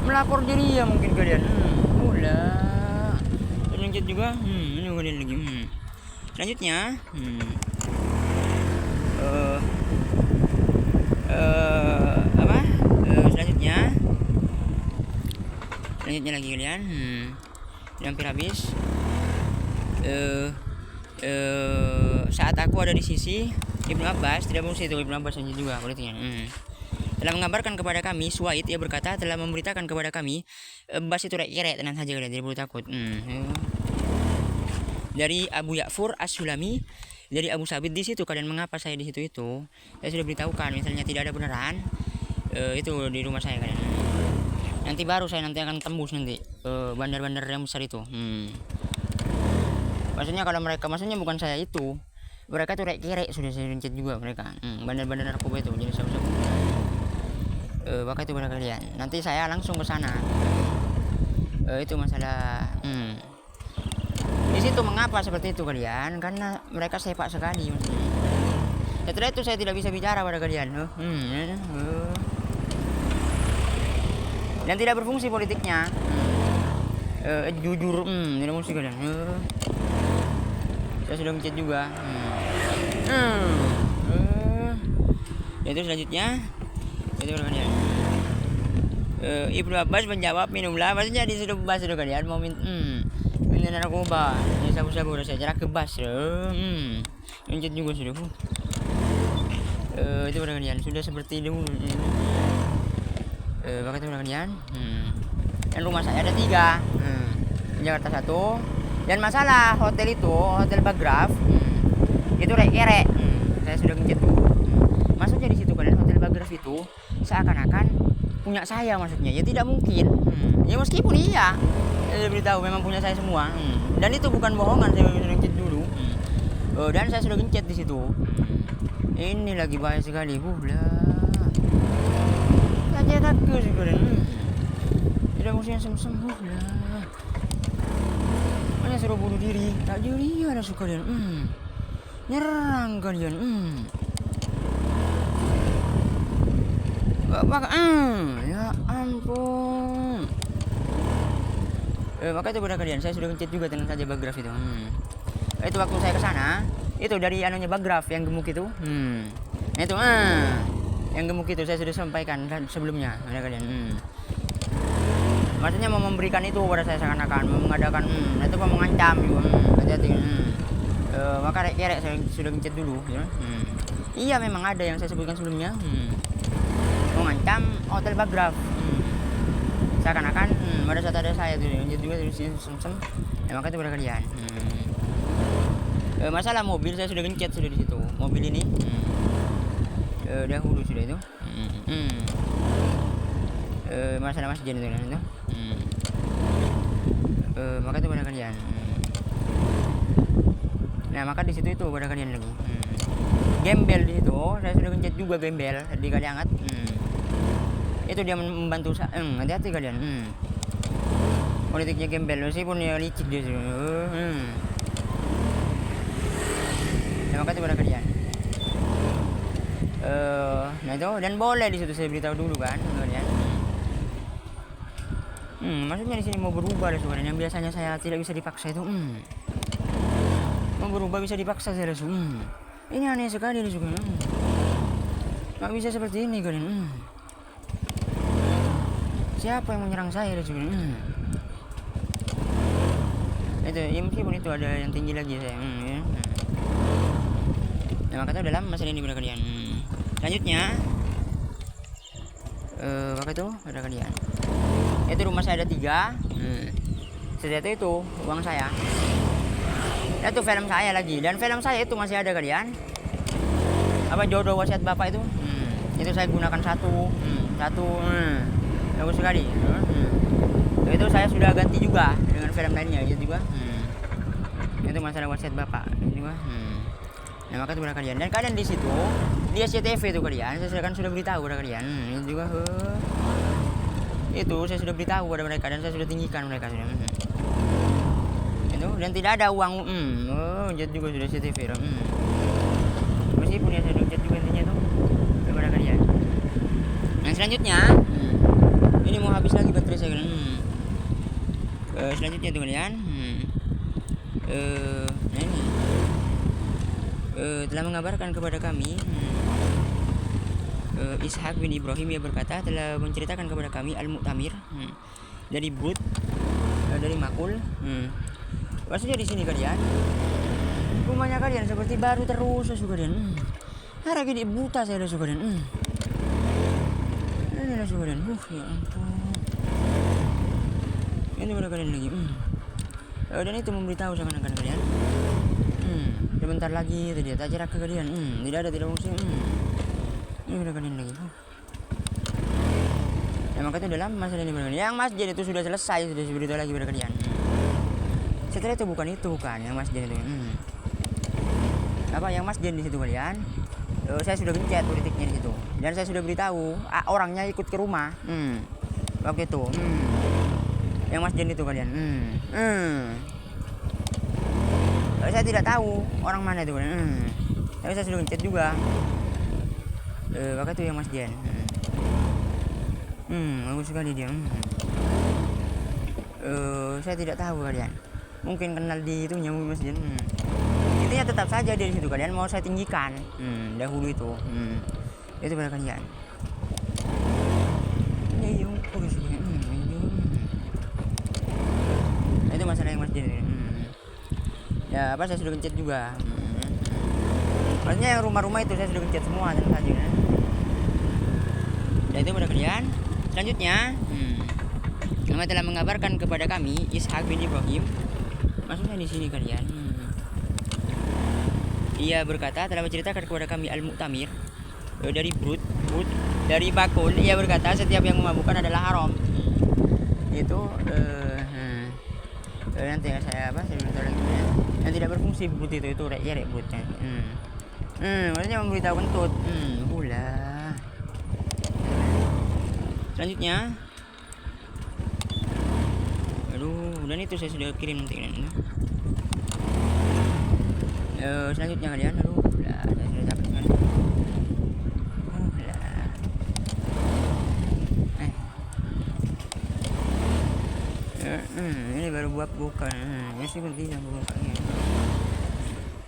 Melapor diri ya mungkin kalian. Ulah. Lanjut juga. Ini kalian lagi. Selanjutnya selanjutnya lagi kalian. Hampir habis. Saat aku ada di sisi Ibnu Abbas, tidak mesti itu Ibnu Abbas saja juga politiknya. Telah mengabarkan kepada kami Suwaid, ia berkata, telah memberitakan kepada kami Abbas itu rek-rek, tenang saja kalian, tidak perlu takut. Dari Abu Ya'fur As-Sulami, dari Abu Sabit, di situ kalian mengapa saya di situ itu saya sudah beritahukan, misalnya tidak ada beneran itu di rumah saya kalian. Nanti baru saya nanti akan tembus nanti bandar-bandar yang besar itu. Maksudnya kalau mereka, maksudnya bukan saya itu, mereka tuh rek-rek sudah saya rincet juga mereka. Bandar-bandar narkoba itu jadi sabu-sabu. Maka itu pada kalian. Nanti saya langsung ke sana. Itu masalah. Di situ mengapa seperti itu kalian? Karena mereka sepak sekali. Setelah itu saya tidak bisa bicara pada kalian. Dan tidak berfungsi politiknya. Jujur, tidak mesti kalian. Saya sudah mencet juga. Itu selanjutnya. Itu kalian. Ibnu Abbas menjawab, minumlah. Maksudnya disuruh bebas itu kalian mau minum narkoba. Ini sabu-sabu udah saya jarak kebas. Mencet juga sudah. Itu kalian sudah seperti dulu. Bakal itu kalian. Dan rumah saya ada 3. Jakarta 1. Dan masalah hotel itu, Hotel Bagraf, itu rek-rek. Saya sudah gencet dulu. Maksudnya di situ kalian, Hotel Bagraf itu seakan-akan punya saya maksudnya. Ya tidak mungkin. Ya meskipun iya, saya beritahu memang punya saya semua. Dan itu bukan bohongan, saya sudah gencet dulu. Dan saya sudah gencet di situ. Ini lagi bahaya sekali. Saja takut sekali. Tidak musuhnya sembuh lah. Mana suruh bunuh diri? Tak jadi ada suka kalian. Nyerang kalian. Ya ampun. Maka itu pada kalian. Saya sudah gencet juga dengan saja Bagraf itu. Itu waktu saya ke sana, itu dari anunya Bagraf yang gemuk itu. Itu yang gemuk itu saya sudah sampaikan sebelumnya pada kalian. Maksudnya mau memberikan itu pada saya seakan-akan mengadakan itu mau mengancam juga. Hati-hati. Maka rek-rek saya sudah gencet dulu ya. Iya memang ada yang saya sebutkan sebelumnya. Mengancam Hotel Bagraf. Seakan-akan pada saat ada saya tuh gencet juga di sini sem-sem. Maka itu pada kalian. Masalah mobil saya sudah gencet sudah di situ. Mobil ini dahulu sudah itu. Masalah masjid itu kan itu. Maka itu pada kalian. Nah maka di situ itu pada kalian lagi. Gembel di situ saya sudah gencet juga gembel di Kaliangat. Itu dia membantu saya. Hati-hati kalian. Politiknya gembel meskipun ya licik dia sih. Nah maka itu pada kalian. Nah itu dan boleh di situ saya beritahu dulu kan kalian. Maksudnya di sini mau berubah deh sebenarnya. Yang biasanya saya tidak bisa dipaksa itu. Mau berubah bisa dipaksa saya langsung. Ini aneh sekali juga. Nggak bisa seperti ini kalian. Siapa yang menyerang saya juga? Itu ya meskipun itu ada yang tinggi lagi saya. Nah maka itu dalam masalah ini pada kalian. Selanjutnya maka itu pada kalian. Itu rumah saya ada 3. Setelah itu uang saya. Itu film saya lagi. Dan film saya itu masih ada kalian. Apa jodoh wasiat bapak itu? Itu saya gunakan satu. Bagus sekali. Itu saya sudah ganti juga dengan film lainnya itu juga. Itu masalah wasiat bapak itu juga. Nah maka itu pada kalian. Dan kalian di situ di SCTV itu kalian. Saya sudah beritahu pada kalian. Itu juga. Itu saya sudah beritahu kepada mereka dan saya sudah tinggikan mereka sudah. Itu dan tidak ada uang. Jet juga sudah CCTV. Meskipun ya saya sudah jet juga intinya itu kepada kalian. Yang selanjutnya ini mau habis lagi baterai saya kalian. Selanjutnya itu kalian. Nah ini telah mengabarkan kepada kami. Ishak bin Ibrahim ia berkata telah menceritakan kepada kami Al-Mu'tamir dari Brut dari Makul. Maksudnya di sini kalian rumahnya kalian seperti baru terus kalian. Hari ini buta saya kalian. Ini kalian. Ya ampun. Ini pada kalian lagi. Dan itu memberitahu seakan-akan kalian. Sebentar lagi itu dia tak jarak ke kalian. Tidak musim. Ini udah kalian lagi. Nah maka itu dalam masalah ini kalian. Yang masjid itu sudah selesai, sudah beritahu lagi pada kalian. Setelah itu bukan yang masjid itu. Apa yang masjid di situ kalian? Saya sudah gencet politiknya di situ. Dan saya sudah beritahu orangnya ikut ke rumah. Waktu itu. Yang masjid itu kalian. Saya tidak tahu orang mana itu kalian. Tapi saya sudah gencet juga. Maka itu yang Mas Jen. Bagus sekali dia. Saya tidak tahu kalian. Mungkin kenal di itunya Mas Jen. Intinya tetap saja dia di situ kalian mau saya tinggikan. Dahulu itu. Itu pada kalian. Itu masalah yang Mas Jen. Ya apa saya sudah gencet juga. Maksudnya yang rumah-rumah itu saya sudah gencet semua dan saja. Dan itu pada kalian. Selanjutnya, nama telah mengabarkan kepada kami Ishak bin Ibrahim. Maksudnya di sini kalian. Ia berkata telah menceritakan kepada kami Al-Mu'tamir dari Brut dari Bakul. Ia berkata setiap yang memabukkan adalah haram. Itu nanti saya bilang yang tidak berfungsi Brut itu rek Brut. Maksudnya memberitahu kentut. Pula. Selanjutnya, dan itu saya sudah kirim nanti kalian. Selanjutnya kalian, saya sudah dapat kalian. Ini baru bukan. Ya sih tidak bukanya.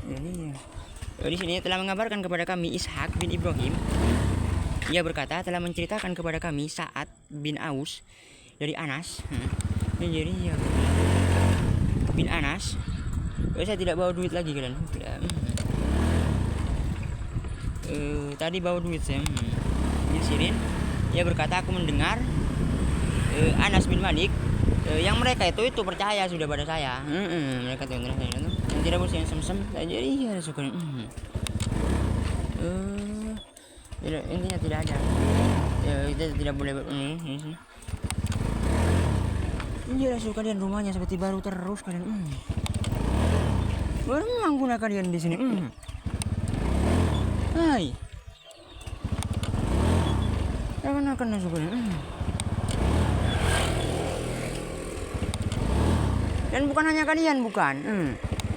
Jadi di sini telah mengabarkan kepada kami Ishak bin Ibrahim. Ia berkata telah menceritakan kepada kami Sa'ad bin Aus dari Anas. Jadi ya bin Anas. Saya tidak bawa duit lagi kalian. Tadi bawa duit saya. Bin Sirin. Ia berkata aku mendengar Anas bin Malik yang mereka itu percaya sudah pada saya. Mereka itu yang tidak boleh yang sem-sem. Jadi ya suka. Intinya tidak ada. Kita tidak boleh Iya suka kalian rumahnya seperti baru terus kalian. Baru mengguna kalian di sini. Hai. Karena suka kalian. Dan bukan hanya kalian bukan.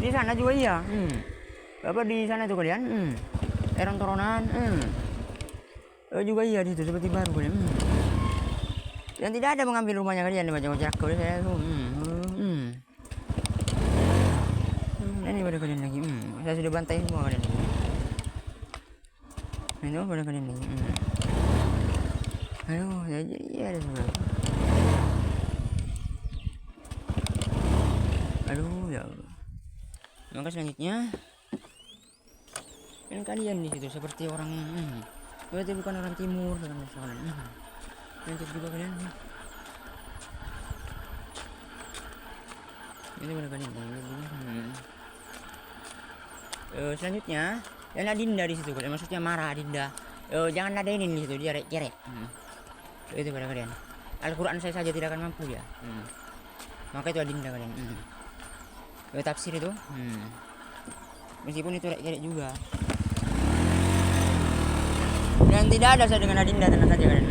Di sana juga iya. Apa di sana itu kalian? Erang Toronan. Juga iya di situ seperti baru kalian. Yang tidak ada mengambil rumahnya kalian baca kalau saya tuh. Ini pada kalian lagi. Saya sudah bantai semua kalian. Ini pada kalian lagi. Aduh, jadi ada semua. Aduh ya Allah. Maka selanjutnya kan kalian di situ seperti orang berarti bukan orang timur dengan misalnya. Lanjut juga kalian. Ini benar kalian. Selanjutnya yang Adinda di situ kalian maksudnya marah Adinda. Jangan ladenin di situ dia kerek. Itu pada kalian. Al-Quran saya saja tidak akan mampu ya. Maka itu Adinda kalian. Tafsir itu. Meskipun itu kerek juga. Dan tidak ada saya dengan Adinda tenang saja kalian.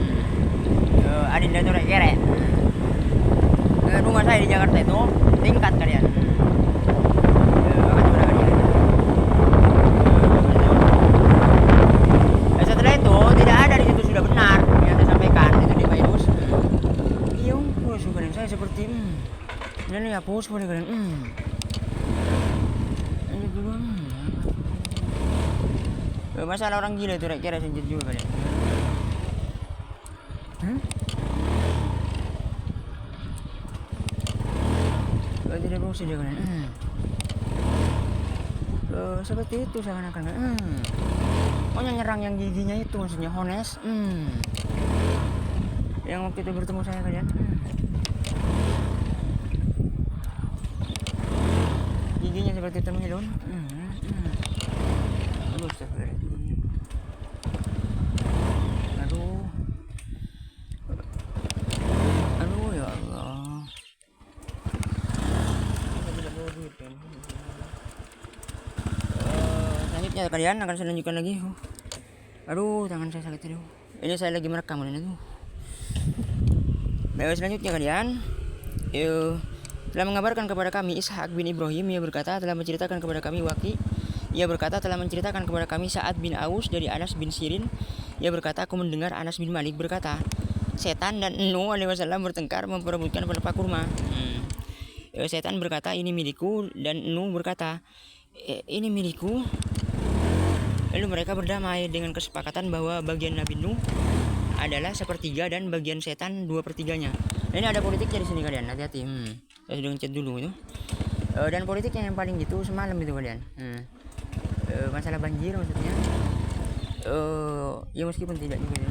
Adinda itu kerek. Rumah saya di Jakarta itu tingkat kalian. Setelah itu tidak ada di situ sudah benar yang saya sampaikan itu di virus. Iya umpus kalian saya seperti ini hapus kalian. Ini dulu. Masalah orang gila itu kira senjat juga kalian. Tidak bagus dia kalian. Seperti itu seakan-akan. Pokoknya nyerang yang giginya itu maksudnya Hones. Yang waktu itu bertemu saya kalian. Giginya seperti termelon. Aduh, aduh ya Allah. Selanjutnya kalian akan saya lanjutkan lagi. Aduh, tangan saya sakit itu. Ini saya lagi merekam ini tuh. Baik, selanjutnya kalian telah mengabarkan kepada kami Ishak bin Ibrahim. Ia berkata telah menceritakan kepada kami Waki. Ia berkata telah menceritakan kepada kami Sa'ad bin Aus dari Anas bin Sirin. Ia berkata aku mendengar Anas bin Malik berkata setan dan Nuh alaihi wasallam bertengkar memperebutkan pelepah kurma. Setan berkata ini milikku dan Nuh berkata ini milikku. Lalu mereka berdamai dengan kesepakatan bahwa bagian Nabi Nuh adalah sepertiga dan bagian setan 2/3-nya. Nah, ini ada politiknya di sini kalian, hati-hati. Saya sudah ngechat dulu itu. Dan politiknya yang paling gitu semalam itu kalian. Masalah banjir maksudnya. Ya meskipun tidak juga ya.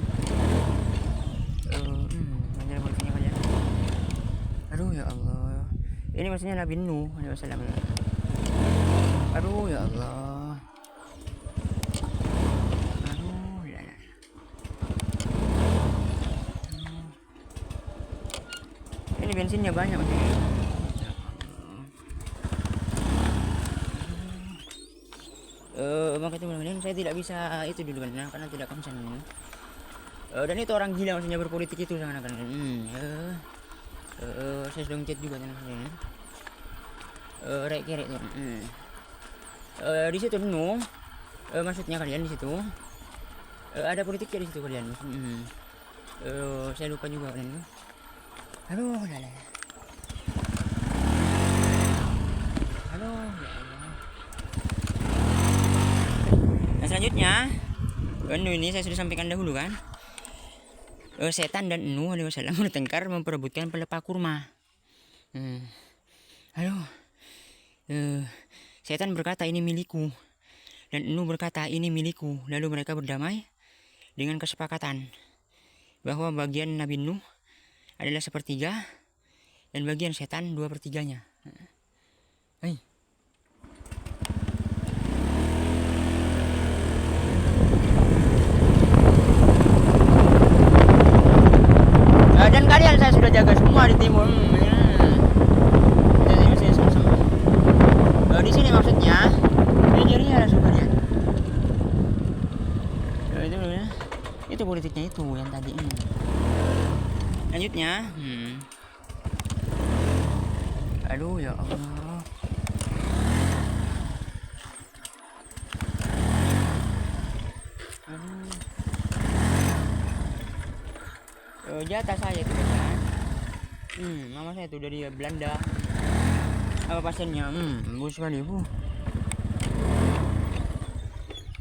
Ini maksudnya Nabi Nuh alaihi wasallam. Aduh ya Allah. Aduh ya. Ini bensinnya banyak maksudnya. Maka itu mudah-mudahan saya tidak bisa itu dulu karena tidak konsen. Dan itu orang gila maksudnya berpolitik itu sangat kan. Saya sudah ngechat juga dengan saya. Rek kerek tuh. Di situ no. Maksudnya kalian di situ ada politiknya di situ kalian. Saya lupa juga kalian. Aduh, lala. Aduh, ya Allah. Nah, selanjutnya, ini saya sudah sampaikan dahulu kan. Setan dan Nuh alaihi wasallam bertengkar memperebutkan pelepah kurma. Aduh. Setan berkata ini milikku dan Nuh berkata ini milikku. Lalu mereka berdamai dengan kesepakatan bahwa bagian Nabi Nuh adalah sepertiga dan bagian setan 2/3-nya. Hai. Dan kalian saya sudah jaga semua di timur. Di sini maksudnya Nigeria lah sekalian. Itu politiknya itu yang tadi. Lanjutnya, aduh ya Allah. Jatah saya itu kan. Mama saya itu dari Belanda. Apa pasiennya? Bagus sekali bu.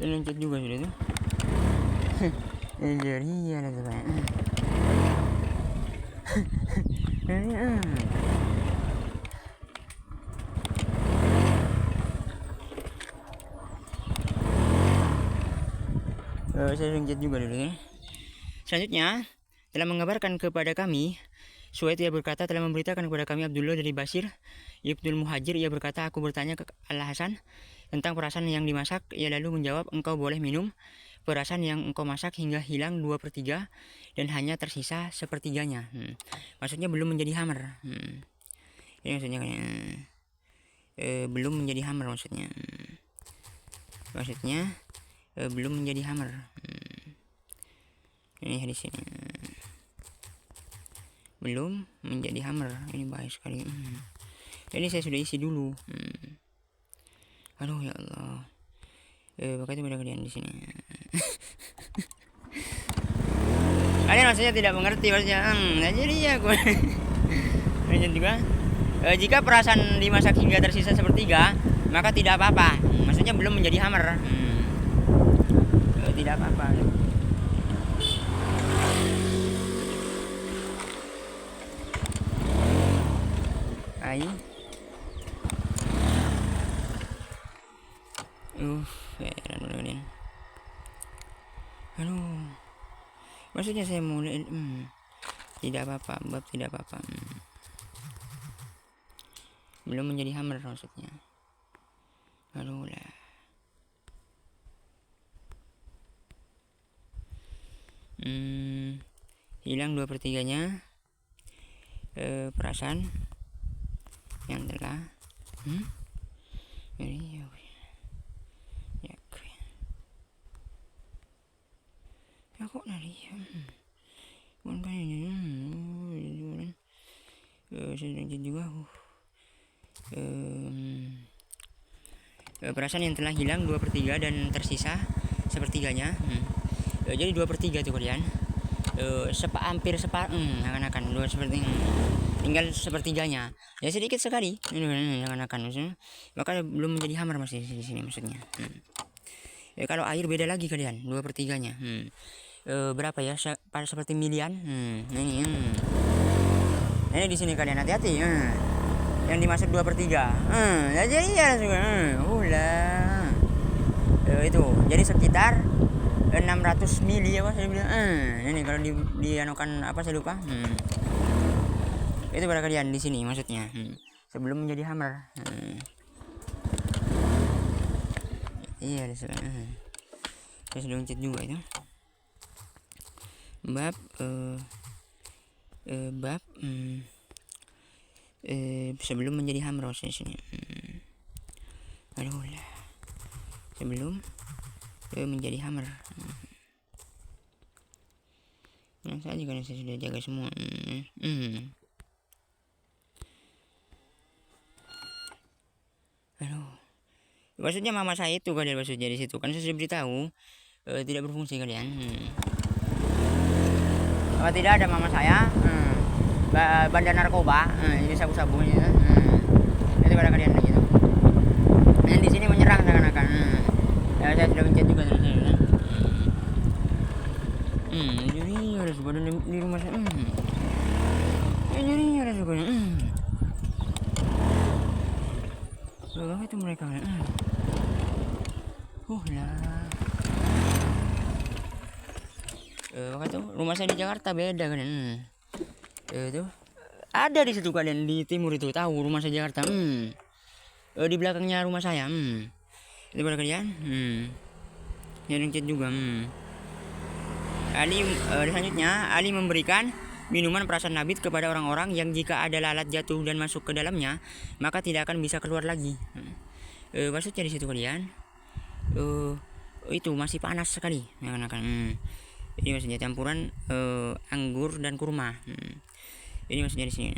Dan lanjut juga sudah itu. Nigeria lah tuh. Saya lanjut juga dulu ya. Selanjutnya, telah mengabarkan kepada kami, Suhaib ia berkata telah memberitakan kepada kami Abdullah dari Basir Ibnul Muhajir. Ia berkata aku bertanya ke Al-Hasan tentang perasan yang dimasak. Ia lalu menjawab engkau boleh minum perasan yang engkau masak hingga hilang 2/3 dan hanya tersisa 1/3-nya. Maksudnya belum menjadi hammer. Ini maksudnya kayak belum menjadi hammer maksudnya. Belum menjadi hammer. Ini di sini. Belum menjadi hammer. Ini baik sekali. Ini saya sudah isi dulu. Aduh ya Allah. Makanya mudah kalian di sini. Kalian maksudnya tidak mengerti maksudnya. Jadi ya aku. Lanjut juga. Jika perasan dimasak hingga tersisa 1/3, maka tidak apa-apa. Maksudnya belum menjadi hammer. Tidak apa-apa. Ai. Heran udah kalian. Aduh. Maksudnya saya mulai tidak apa-apa, bab tidak apa-apa. Belum menjadi hammer maksudnya. Aduh lah. Hilang 2/3-nya perasan yang telah ini ya kok nari bukan kan ini saya juga perasan yang telah hilang 2/3 dan tersisa 1/3-nya. Jadi 2/3 tuh kalian. Hampir akan dua seperti tinggal 1/3-nya. Ya sedikit sekali. Ini akan maka belum menjadi hammer masih di sini maksudnya. Kalau air beda lagi kalian 2/3-nya. Berapa ya? Seperti milian. Ini di sini kalian hati-hati. Yang dimasak 2/3. Ya jadi ya juga. Itu jadi sekitar 600 mili apa saya bilang. Ini kalau dianukan apa saya lupa. Itu pada kalian di sini maksudnya. sebelum menjadi hammer. Iya, saya sudah mencet juga itu. Bab sebelum menjadi hammer sini. Aduh lah. Sebelum menjadi hammer. Tenang saja karena saya sudah jaga semua. Aduh. Maksudnya mama saya itu kalian maksudnya di situ kan saya sudah beritahu tidak berfungsi kalian. Kalau tidak ada mama saya, bandar narkoba, ini sabu-sabunya. Itu pada kalian gitu. Dan di sini menyerang seakan-akan. Saya sudah mencet juga terus. Jadi harus pada di rumah saya. Jadi harus pada. Loh, itu mereka. Lah. Waktu rumah saya di Jakarta beda kan. Itu ada di situ kalian di timur itu tahu rumah saya Jakarta. Di belakangnya rumah saya. Itu pada kalian. Yang chat juga. Selanjutnya Ali memberikan minuman perasan nabit kepada orang-orang yang jika ada lalat jatuh dan masuk ke dalamnya maka tidak akan bisa keluar lagi. Maksudnya di situ kalian itu masih panas sekali ini maksudnya campuran anggur dan kurma. Ini maksudnya di sini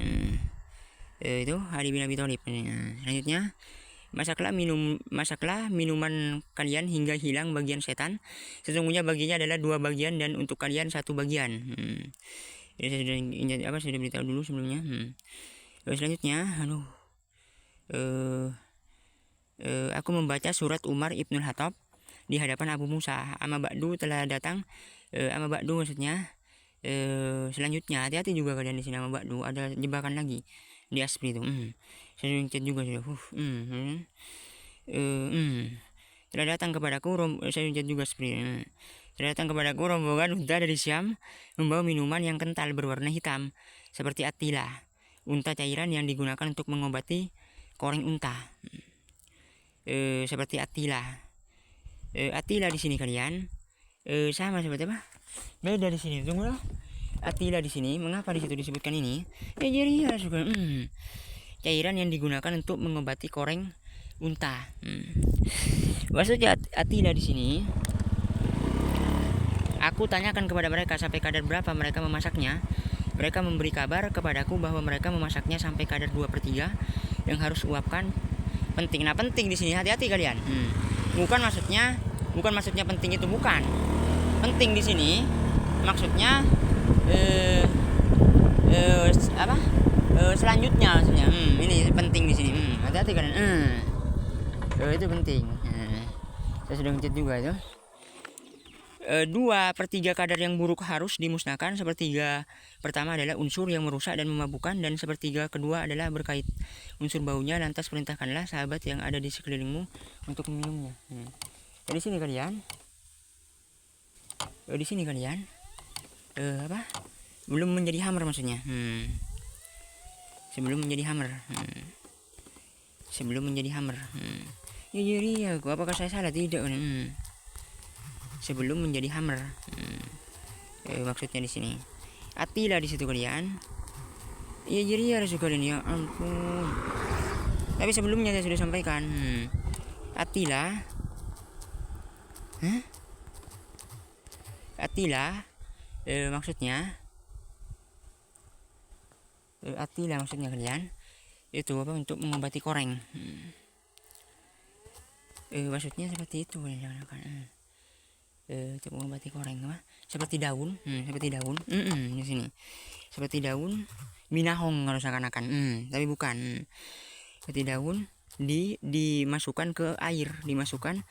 itu Ali bin Abi Thalib. Selanjutnya masaklah minuman kalian hingga hilang bagian setan. Sesungguhnya baginya adalah 2 bagian dan untuk kalian 1 bagian. Jadi saya sudah beritahu dulu sebelumnya. Selanjutnya, aku membaca surat Umar Ibnul Khattab di hadapan Abu Musa. Amma ba'du telah datang. Amma ba'du maksudnya selanjutnya hati-hati juga kalian di sini. Amma ba'du ada jebakan lagi di Asri itu. Saya chat juga sudah. Telah datang kepadaku saya chat juga seperti. Telah datang kepadaku rombongan unta dari Syam membawa minuman yang kental berwarna hitam seperti Attila, unta cairan yang digunakan untuk mengobati koreng unta. Seperti Attila. Attila di sini kalian sama seperti apa? Beda di sini. Tunggu lah. Attila di sini mengapa di situ disebutkan ini? Jadi ya suka cairan yang digunakan untuk mengobati koreng unta. Maksudnya Attila di sini. Aku tanyakan kepada mereka sampai kadar berapa mereka memasaknya. Mereka memberi kabar kepadaku bahwa mereka memasaknya sampai kadar 2/3 yang harus uapkan. Penting. Nah, penting di sini hati-hati kalian. Bukan maksudnya penting itu bukan. Penting di sini maksudnya selanjutnya maksudnya. Ini penting di sini. Hati-hati kalian. Itu penting. Saya sudah mencet juga itu. 2/3 kadar yang buruk harus dimusnahkan. 1/3 pertama adalah unsur yang merusak dan memabukkan, dan 1/3 kedua adalah berkait unsur baunya. Lantas perintahkanlah sahabat yang ada di sekelilingmu untuk meminumnya. Di sini kalian belum menjadi hammer maksudnya. Sebelum menjadi hammer. Ya jadi aku apakah saya salah tidak? Sebelum menjadi hammer. Maksudnya di sini. Attila di situ kalian. Ya jadi harus kalian ya ampun. Tapi sebelumnya saya sudah sampaikan. Attila. Attila maksudnya kalian itu apa untuk mengobati koreng. Maksudnya seperti itu kalian jangan untuk mengobati koreng apa? Seperti daun, di sini. Seperti daun minahong kalau seakan-akan. Tapi bukan. Seperti daun dimasukkan ke air, dimasukkan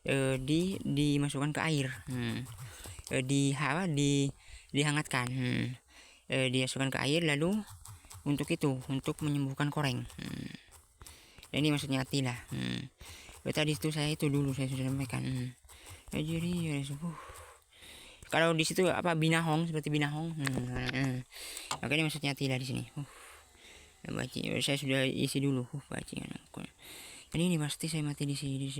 ke air. Dihangatkan. Dimasukkan ke air lalu untuk menyembuhkan koreng. Ini maksudnya Attila. Tadi itu saya sudah sampaikan. Jadi kalau di situ apa binahong seperti binahong. Makanya maksudnya Attila di sini. Bajingan, saya sudah isi dulu. Bajingan aku. Ini pasti saya mati di sini.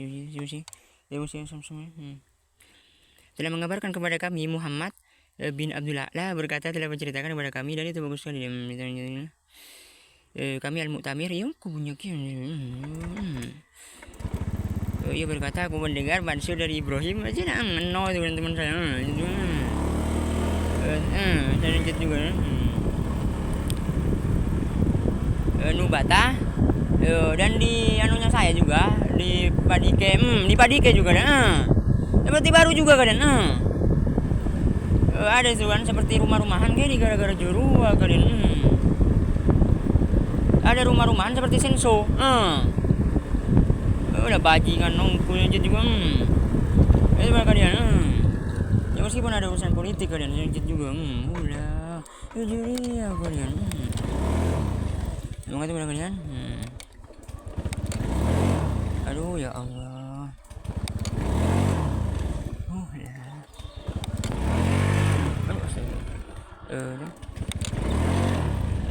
Telah mengabarkan kepada kami Muhammad bin Abdullah berkata telah menceritakan kepada kami, dan itu bagus sekali. Kami Al-Mu'tamir yang punya ia berkata, aku mendengar Mansur dari Ibrahim aja itu kan teman saya. Saya lanjut juga. Nubata dan di anunya saya juga di Padike juga kan. Seperti baru juga kan. Ada itu kan seperti rumah-rumahan kayak di gara-gara Jorua kalian. Ada rumah-rumahan seperti Senso. Udah bajingan nongkulnya juga. Itu kalian. Ya meskipun ada urusan politik kalian lanjut juga. Udah. Jadi ya kalian. Emang itu kalian? Aduh ya Allah. Ya.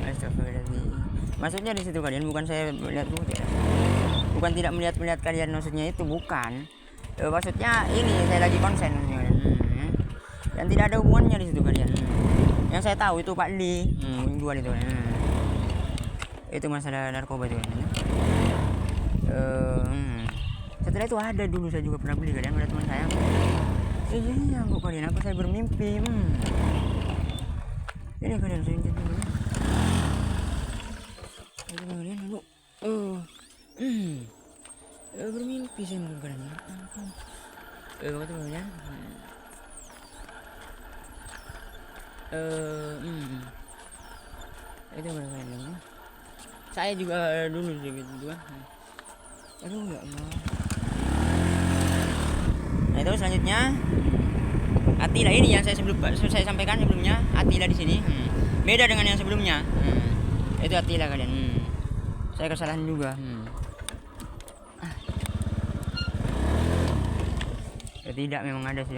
Astagfirullahaladzim. Maksudnya di situ kalian, bukan saya melihat bukan tidak melihat kalian, maksudnya itu bukan. Maksudnya ini saya lagi konsen. Dan tidak ada hubungannya di situ kalian. Yang saya tahu itu Pak Li jual itu. Itu masalah narkoba itu. Setelah itu ada dulu saya juga pernah beli kalian, ada teman saya. Iya kok kalian, saya bermimpi. Ini kalian saya injek dulu. Itu kalian lalu. Bermimpi saya mungkin kalian. Apa tuh kalian? Itu kalian. Saya juga dulu gitu kan. Aduh ya Allah. Nah itu selanjutnya Atila ini yang saya sampaikan sebelumnya. Atila di sini beda dengan yang sebelumnya. Itu Atila kalian. Saya kesalahan juga. Ya, tidak, memang ada sih.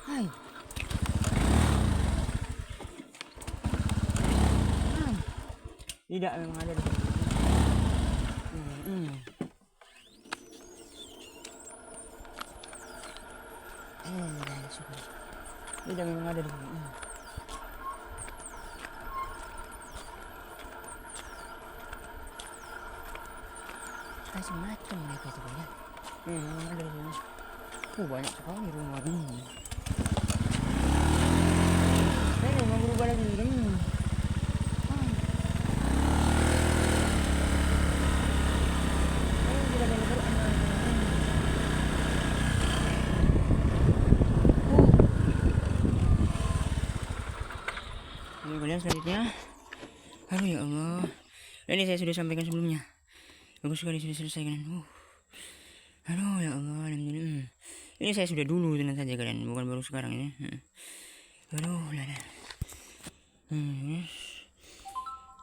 Hai. Tidak, memang ada di sini. Tidak, memang ada di sini. Macam-macam mereka itu ya. Memang ada di sini. Banyak sekali rumah ini. Rumah berubah lagi. Kemudian selanjutnya, aduh ya Allah, ini saya sudah sampaikan sebelumnya, bagus sekali sudah selesai kan. Aduh ya Allah, alhamdulillah. Ini saya sudah dulu tenang saja kalian, bukan baru sekarang ini. Aduh lala.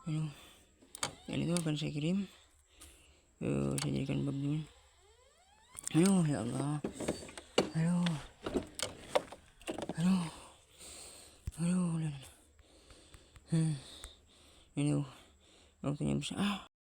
Aduh, dan itu akan saya kirim. Saya jadikan bab dulu. Aduh ya Allah. Aduh lala. Ini waktunya bisa.